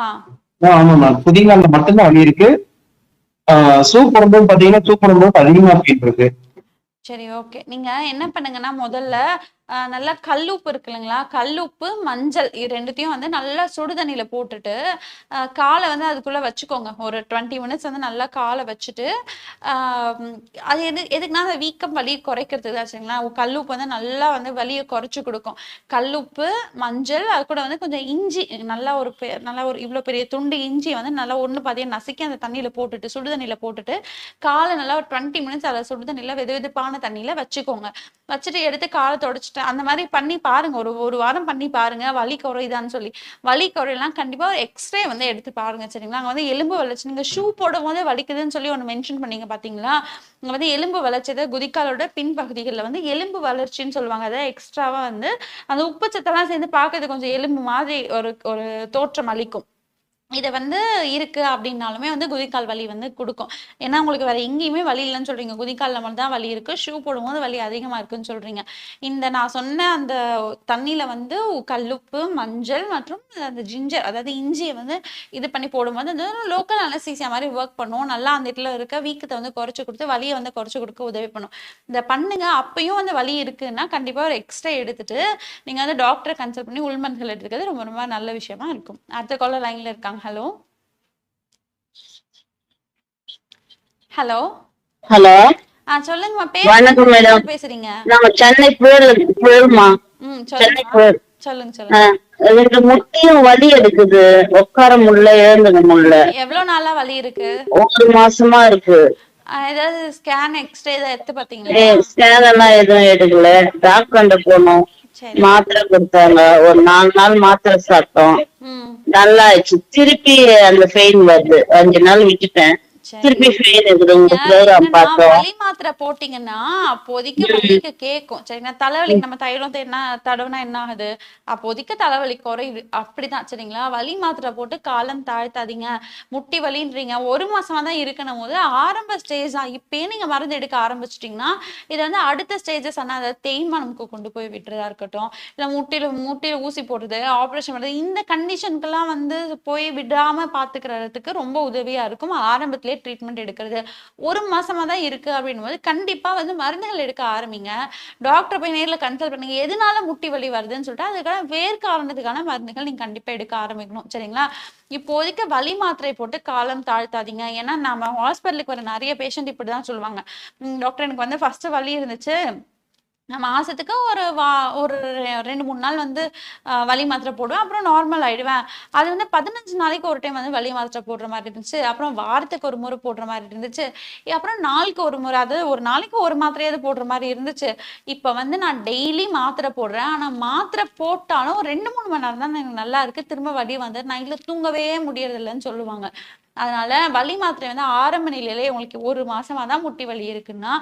ஆமா மேம், குதிங்கால்ல மட்டும்தான் வலி இருக்கு. ஷூ போடும்போது பாத்தீங்கன்னா ஷூ போடும்போது அதிகமா ஃபீல் இருக்கு. சரி, ஓகே. நீங்க என்ன பண்ணுங்கன்னா முதல்ல நல்லா கல்லுப்பு இருக்கு இல்லைங்களா, கல்லுப்பு மஞ்சள் இது ரெண்டுத்தையும் வந்து நல்லா சுடுதண்ணியில போட்டுட்டு காலை வந்து அதுக்குள்ள வச்சுக்கோங்க. ஒரு 20 மினிட்ஸ் வந்து நல்லா காலை வச்சுட்டு அது எதுக்குன்னா அந்த வீக்கம் வலி குறைக்கிறதுக்கு தான், சரிங்களா? கல்லுப்பு வந்து நல்லா வந்து வலியை குறைச்சு கொடுக்கும். கல்லுப்பு, மஞ்சள், அது கூட வந்து கொஞ்சம் இஞ்சி, நல்லா ஒரு இவ்வளோ பெரிய துண்டு இஞ்சி வந்து நல்லா ஒன்று பாதியாக நசுக்கி அந்த தண்ணியில போட்டுட்டு சுடுதண்ணியில போட்டுட்டு காலை நல்லா ஒரு 20 மினிட்ஸ் அதை சுடுதண்ணியில வெது வெதுப்பான தண்ணியில வச்சுக்கோங்க. வச்சுட்டு எடுத்து காலை தொடச்சிட்டு அந்த மாதிரி பண்ணி பாருங்க. ஒரு வாரம் பண்ணி பாருங்க, வலி குறையுதான்னு சொல்லி. வலி குறையலாம் கண்டிப்பா ஒரு எக்ஸ்ரே வந்து எடுத்து பாருங்க, சரிங்களா? அங்க வந்து எலும்பு வளர்ச்சி, நீங்க ஷூ போடும் போது வலிக்குதுன்னு சொல்லி ஒன்று மென்ஷன் பண்ணீங்க பாத்தீங்களா, இங்க வந்து எலும்பு வளர்ச்சி, குதிக்காலோட பின்பகுதிகளில் வந்து எலும்பு வளர்ச்சின்னு சொல்லுவாங்க. அதை எக்ஸ்ட்ராவா வந்து அந்த உப்பு சத்தெல்லாம் சேர்ந்து பார்க்கறது கொஞ்சம் எலும்பு மாதிரி ஒரு தோற்றம் அளிக்கும். இதை வந்து இருக்கு அப்படின்னாலுமே வந்து குதிக்கால் வலி வந்து கொடுக்கும். ஏன்னா உங்களுக்கு வேற எங்கேயுமே வலி இல்லைன்னு சொல்றீங்க, குதிக்கால்ல மட்டும் தான் வலி இருக்கு, ஷூ போடும்போது வலி அதிகமா இருக்குன்னு சொல்றீங்க. இந்த நான் சொன்ன அந்த தண்ணியில வந்து கல்லுப்பு, மஞ்சள் மற்றும் அந்த ஜிஞ்சர், அதாவது இஞ்சியை வந்து இது பண்ணி போடும்போது அந்த லோக்கல் அனஸ்தீசியா மாதிரி ஒர்க் பண்ணும். நல்லா அந்த இடத்துல இருக்க வீக்கத்தை வந்து குறைச்சு கொடுத்து வலியை வந்து குறைச்சு கொடுக்க உதவி பண்ணும். இந்த பண்ணுங்க. அப்பயும் வந்து வலி இருக்குன்னா கண்டிப்பா ஒரு எக்ஸ்ரே எடுத்துட்டு நீங்க வந்து டாக்டரை கன்சல்ட் பண்ணி உள்மருந்துகள் எடுத்துக்கிறது ரொம்ப ரொம்ப நல்ல விஷயமா இருக்கும். அடுத்த காலர் லைன்ல இருக்காங்க. ஹலோ ஹலோ ஹலோ, சொல்லுங்கம்மா, வணக்கம் மேடம். பேசுறீங்க? நாங்க சென்னை புயல்மா. சென்னை புயல். சொல்லுங்க சொல்லுங்க. எனக்கு முட்டியும் வலி எடுக்குது, உட்கார முடியல, எழுந்துக்க முடியல. எவ்வளவு நாளா வலி இருக்கு? 1 மாசமா இருக்கு. ஏதாவது ஸ்கேன், எக்ஸ்ரே ஏதாவது எடுத்து பாத்தீங்களா? ஸ்கேன் எல்லாம் எதுவும் எடுக்கல. டாக்டர் போனோம், மாத்திரை கொடுத்தாங்க. ஒரு 4 நாள் மாத்திரை சாப்பிட்டோம், நல்லா ஆயிடுச்சு. திருப்பி அந்த பெயின் வருது. 5 நாள் விட்டுட்டேன், திருப்பி பெயின் இருக்குது. உங்க ப்ரோக்ராம் பார்த்தோம். வலி மாத்திரை போட்டீங்கன்னா அப்போதைக்கு வலிக்கு கேட்கும், சரிங்களா? தலைவலிக்கு நம்ம தைலம் தடவுனா என்ன ஆகுது, அப்போதைக்கு தலைவலி குறையுது, அப்படிதான், சரிங்களா? வலி மாத்திரை போட்டு காலம் தாழ்த்தாதீங்க. முட்டி வலின்றீங்க, 1 மாசமா தான் இருக்கணும் போது ஆரம்ப ஸ்டேஜ் தான். இப்பயே நீங்க மருந்து எடுக்க ஆரம்பிச்சிட்டீங்கன்னா இது வந்து அடுத்த ஸ்டேஜஸ் ஆனால் அதாவது தேய்மானமுக்கு கொண்டு போய் விட்டுறதா இருக்கட்டும், இல்லை முட்டியில ஊசி போடுறது, ஆப்ரேஷன் பண்ணுறது, இந்த கண்டிஷனுக்கெல்லாம் வந்து போய் விடாம பாத்துக்கிறதுக்கு ரொம்ப உதவியா இருக்கும். ஆரம்பத்திலே ட்ரீட்மெண்ட் எடுக்கிறது. 1 மாசமா தான் இருக்கு அப்படின்னும் போது கண்டிப்பா வந்து மருந்துகள் எடுக்க ஆரம்பிங்க. டாக்டர் போய் நேர்ல கன்சல்ட் பண்ணுங்க. எதனால முட்டி வலி வருதுன்னு சொல்லிட்டு அதுக்கான வேறு காரணத்துக்கான மருந்துகள் நீங்க கண்டிப்பா எடுக்க ஆரம்பிக்கணும், சரிங்களா? இப்போதைக்கு வலி மாத்திரை போட்டு காலம் தாழ்த்தாதீங்க. ஏன்னா நம்ம ஹாஸ்பிட்டலுக்கு வர நிறைய பேஷண்ட் இப்படிதான் சொல்லுவாங்க, டாக்டர் எனக்கு வந்து ஃபர்ஸ்ட் வலி இருந்துச்சு, மாசத்துக்கு ஒரு 2-3 நாள் வந்து வலி மாத்திரை போடுவேன். அப்புறம் நார்மல் ஆயிடுவேன். அது வந்து 15 நாளைக்கு ஒரு டைம் வந்து வலி மாத்திரை போடுற மாதிரி இருந்துச்சு. அப்புறம் வாரத்துக்கு ஒரு முறை போடுற மாதிரி இருந்துச்சு. அப்புறம் நாளுக்கு ஒரு முறை, அதாவது ஒரு நாளைக்கு ஒரு மாத்திரையாவது போடுற மாதிரி இருந்துச்சு. இப்ப வந்து நான் டெய்லி மாத்திரை போடுறேன். ஆனா மாத்திரை போட்டாலும் 2-3 மணி நேரம் தான் எனக்கு நல்லா இருக்கு. திரும்ப வலி வந்து நைட்ல தூங்கவே முடியறது இல்லைன்னு சொல்லுவாங்க. அதனால வலி மாத்திரை வந்து ஆரம்ப நிலையிலே, உங்களுக்கு 1 மாசமா தான் முட்டி வலி இருக்குன்னா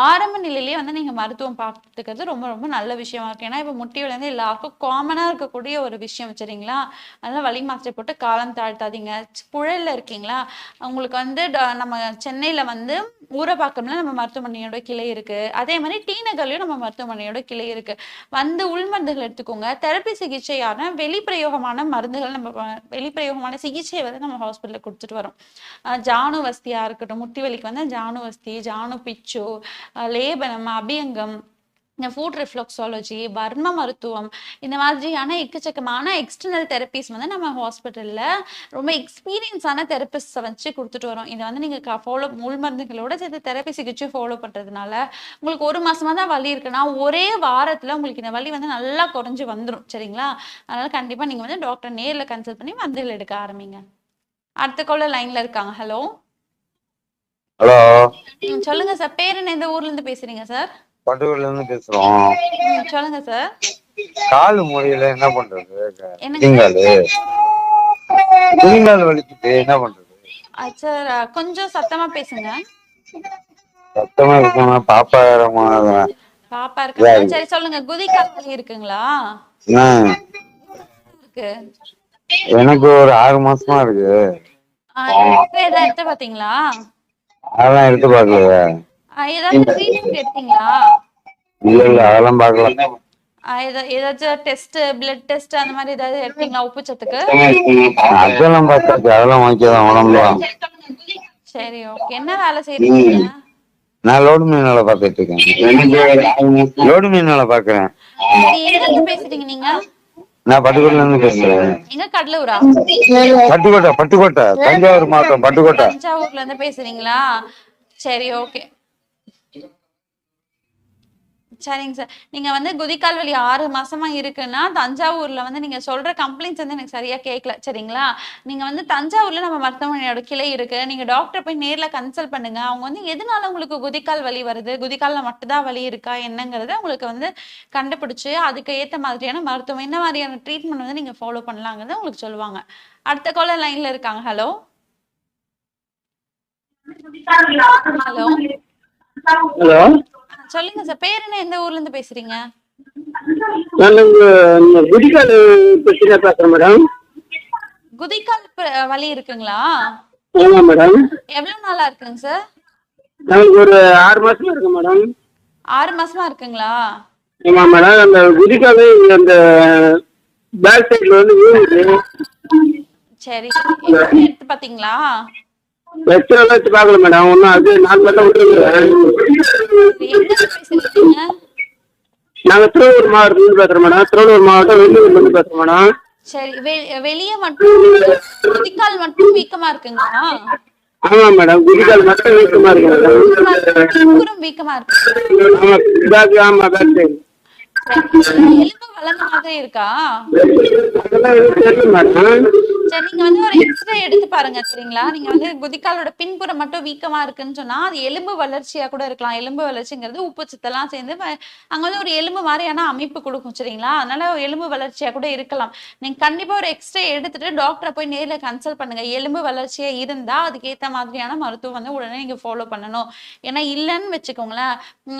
ஆரம்ப நிலையிலேயே வந்து நீங்க மருத்துவம் பார்த்துக்கிறது ரொம்ப ரொம்ப நல்ல விஷயமா இருக்கு. ஏன்னா இப்ப முட்டி வலி வந்து எல்லாருக்கும் காமனா இருக்கக்கூடிய ஒரு விஷயம், சரிங்களா? அதனால வலி மாத்திரை போட்டு காலம் தாழ்த்தாதீங்க. புழல்ல இருக்கீங்களா, உங்களுக்கு வந்து நம்ம சென்னையில வந்து ஊரபாக்கம்ல நம்ம மருத்துவமனையோட கிளை இருக்கு. அதே மாதிரி டி நகர்லயும் நம்ம மருத்துவமனையோட கிளை இருக்கு. வந்து உள் மருந்துகள் எடுத்துக்கோங்க. தெரப்பி சிகிச்சையான வெளிப்பிரயோகமான மருந்துகள், நம்ம வெளிப்பிரயோகமான சிகிச்சை வந்து நம்ம ஹாஸ்பிட்டல்ல கொடுத்துட்டு வரும். ஜானு வஸ்தியா இருக்கட்டும், முட்டி வலிக்கு வந்து ஜானு வஸ்தி, ஜானு பிச்சு, லேபனம், அபியங்கம், இந்த ஃபுட் ரிஃப்ளெக்ஸாலஜி, வர்ம மருத்துவம், இந்த மாதிரியான எக்கச்சக்கமான எக்ஸ்டர்னல் தெரப்பிஸ் வந்து நம்ம ஹாஸ்பிட்டல்ல ரொம்ப எக்ஸ்பீரியன்ஸான தெரப்பிஸ்ட வச்சு கொடுத்துட்டு வரோம். இதை வந்து நீங்க ஃபாலோ, உள் மருந்துகளோட சேர்த்து தெரப்பி சிகிச்சை ஃபாலோ பண்றதுனால உங்களுக்கு 1 மாசமா தான் வலி இருக்குன்னா ஒரே வாரத்துல உங்களுக்கு இந்த வலி வந்து நல்லா குறைஞ்சு வந்துடும், சரிங்களா? அதனால கண்டிப்பா நீங்க வந்து டாக்டர் நேர்ல கன்சல்ட் பண்ணி மருந்துகள் எடுக்க ஆரம்பிங்க. அடுத்த காலர் லைன்ல இருக்காங்க. ஹலோ ஹலோ, சொல்லுங்க சார். பேர் என்ன, எந்த ஊர்ல இருந்து பேசுறீங்க சார்? பட்டுக்கோட்டையில இருந்து பேசுறோம். சொல்லுங்க சார். கால் முடியல, என்ன பண்றது? என்னங்க குதிங்கால் வலிக்குது, என்ன பண்றது? சார் கொஞ்சம் சத்தமா பேசுங்க. சத்தமா இருக்கணும். பாப்பா பாப்பா இருக்கா? சரி சொல்லுங்க. குதிகால் வலி இருக்குங்களா? இருக்கு. எனக்கு ஒரு 6 மாசமா இருக்கு. ஏதாவது எடுத்து பாத்தீங்களா? அதெல்லாம் எடுத்து பாக்கலையா? ஏதாவது ட்ரீட்மெண்ட் எடுத்தீங்களா? இல்ல அதெல்லாம் பாக்கல. ஏதாச்சும் டெஸ்ட், பிளட் டெஸ்ட் அந்த மாதிரி ஏதாவது எடுத்தீங்களா உப்பு சத்துக்கு? அதெல்லாம் பார்த்தாச்சு, அதெல்லாம் ஓகேதான் உடம்புல. சரி ஓகே. என்ன வேலை செய்றீங்க? நான் லோடு மீன் வேலை பார்த்துட்டு இருக்கேன். லோடு மீன் வேலை பாக்குறேன். எங்க இருந்து பேசுறீங்க நீங்க? நான் பட்டுக்கோட்டையில இருந்து பேசுறேன். எங்க, கடலூரா? பட்டுக்கோட்டை, தஞ்சாவூர் மாவட்டம் பட்டுக்கோட்டை. தஞ்சாவூர்ல இருந்து பேசுறீங்களா? சரி ஓகே. சரிங்க சார். நீங்க வந்து குதிகால் வலி 6 மாசமா இருக்குன்னா தஞ்சாவூர்ல வந்து நீங்க சொல்ற கம்ப்ளைண்ட்ஸ் வந்து எனக்கு சரியா கேட்கல, சரிங்களா? நீங்க வந்து தஞ்சாவூர்ல நம்ம மருத்துவமனையோட கிளை இருக்கு. நீங்க டாக்டர் போய் நேர்ல கன்சல்ட் பண்ணுங்க. அவங்க வந்து எதனால உங்களுக்கு குதிகால் வலி வருது, குதிகால்ல மட்டும்தான் வலி இருக்கா என்னங்கறத உங்களுக்கு வந்து கண்டுபிடிச்சு அதுக்கு ஏத்த மாதிரியான மருத்துவம், என்ன மாதிரியான ட்ரீட்மெண்ட் வந்து நீங்க ஃபாலோ பண்ணலாங்கிறத உங்களுக்கு சொல்லுவாங்க. அடுத்த காலர் லைன்ல இருக்காங்க. ஹலோ ஹலோ ஹலோ, சொல்லுங்க சார். பேர் என்ன, எந்த ஊர்ல இருந்து பேசுறீங்க? நான் குதிகால் பிரச்சனை பேசுறேன் மேடம். குதிகால் வலி இருக்குங்களா? ஆமா மேடம். எவ்வளவு நாளா இருக்குங்க சார்? எனக்கு ஒரு 6 மாசமா இருக்கு மேடம். 6 மாசமா இருக்குங்களா? ஆமா மேடம். அந்த குதிகால் அந்த பேக் சைடுல வந்து ஊறுது. சரி, எடுத்து பாத்தீங்களா? எக்ஸ்ரேலாம் எடுத்து பார்க்கல மேடம். ஒன்னும் அது நார்மலா விட்டுருக்கேன். நாங்க திருவள்ளூர் மாவட்டத்துல பேசுறோம் மேடம். திருவள்ளூர் மாவட்டம் வெள்ளூர்ல இருந்து பேசுறோம் மேடம். சரி, வெளியே மட்டும் குதிகால் மட்டும் வீக்கமா இருக்குங்களா? ஆமா மேடம், குதிகால் மட்டும் வீக்கமா இருக்கு மேடம். வீக்கமா இருக்கு. ஆமா, பேக். ஆமா, பேக் சைடு. எலும்பு வளர்ந்த மாதிரி இருக்கா? சரி, நீங்க வந்து ஒரு எக்ஸ்ரே எடுத்து பாருங்க, சரிங்களா? நீங்க வந்து குதிகாலோட பின்புறம் மட்டும் வீக்கமா இருக்குன்னு சொன்னா அது எலும்பு வளர்ச்சியா கூட இருக்கலாம். எலும்பு வளர்ச்சிங்கிறது உப்பு சத்தெல்லாம் சேர்ந்து அங்க வந்து ஒரு எலும்பு மாதிரியான அமைப்பு கொடுக்கும், சரிங்களா? அதனால எலும்பு வளர்ச்சியா கூட இருக்கலாம். நீங்க கண்டிப்பா ஒரு எக்ஸ்ரே எடுத்துட்டு டாக்டரை போய் நேர்ல கன்சல்ட் பண்ணுங்க. எலும்பு வளர்ச்சியா இருந்தா அதுக்கு ஏத்த மாதிரியான மருத்துவம் வந்து உடனே நீங்க ஃபாலோ பண்ணணும். ஏன்னா இல்லைன்னு வச்சுக்கோங்களேன்,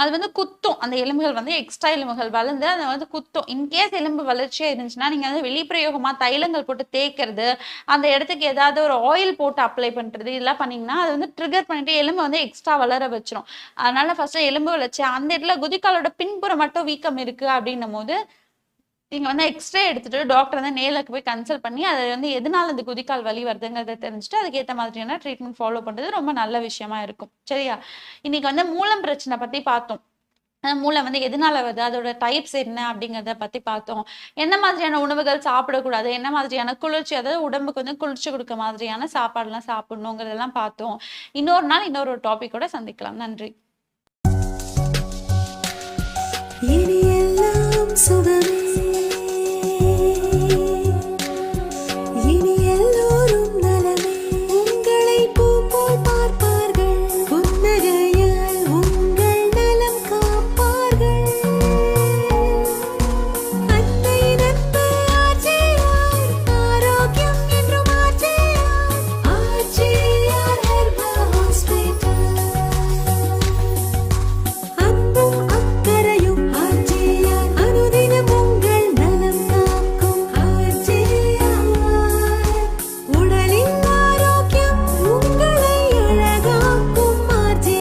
அது வந்து குத்தும். அந்த எலும்புகள் வந்து எக்ஸ்ட்ரா எலும்புகள் வளர்ந்து அதை வந்து குத்தும். இன்கேஸ் எலும்பு வளர்ச்சியா இருந்துச்சுன்னா நீங்க வந்து வெளிப்பிரயோகமா தைலங்கள் போட்டு தேய்க்கிறது, அந்த இடத்துக்கு ஏதாவது ஒரு ஆயில் போட்டு அப்ளை பண்றது, இதெல்லாம் பண்ணீங்கன்னா அது வந்து ட்ரிகர் பண்ணிட்டு எலும்பு வந்து எக்ஸ்ட்ரா வளர வச்சிரும். அதனால ஃபர்ஸ்ட் எலும்பு வளர்ச்சி, அந்த இடத்துல குதிகாலோட பின்புறம் மட்டும் வீக்கம் இருக்கு அப்படின்னும் போது நீங்க வந்து எக்ஸ்ரே எடுத்துட்டு டாக்டர் வந்து நேருக்கு போய் கன்சல்ட் பண்ணி அதை வந்து எதனால அந்த குதிகால் வலி வருதுங்கிறத தெரிஞ்சுட்டு அதுக்கு ஏற்ற மாதிரியான ட்ரீட்மெண்ட் ஃபாலோ பண்றது ரொம்ப நல்ல விஷயமா இருக்கும், சரியா? இன்னைக்கு வந்து மூலம் பிரச்சனை பத்தி பார்த்தோம். மூளை வந்து எதனால வருது, அதோட டைப்ஸ் என்ன அப்படிங்கிறத பத்தி பார்த்தோம். என்ன மாதிரியான உணவுகள் சாப்பிடக்கூடாது, என்ன மாதிரியான குளிர்ச்சி, அதாவது உடம்புக்கு வந்து குளிர்ச்சி கொடுக்க மாதிரியான சாப்பாடுலாம் சாப்பிடணுங்கிறதெல்லாம் பார்த்தோம். இன்னொரு நாள் இன்னொரு டாபிக்கோட சந்திக்கலாம். நன்றி. இனி எல்லாம் சுகமே.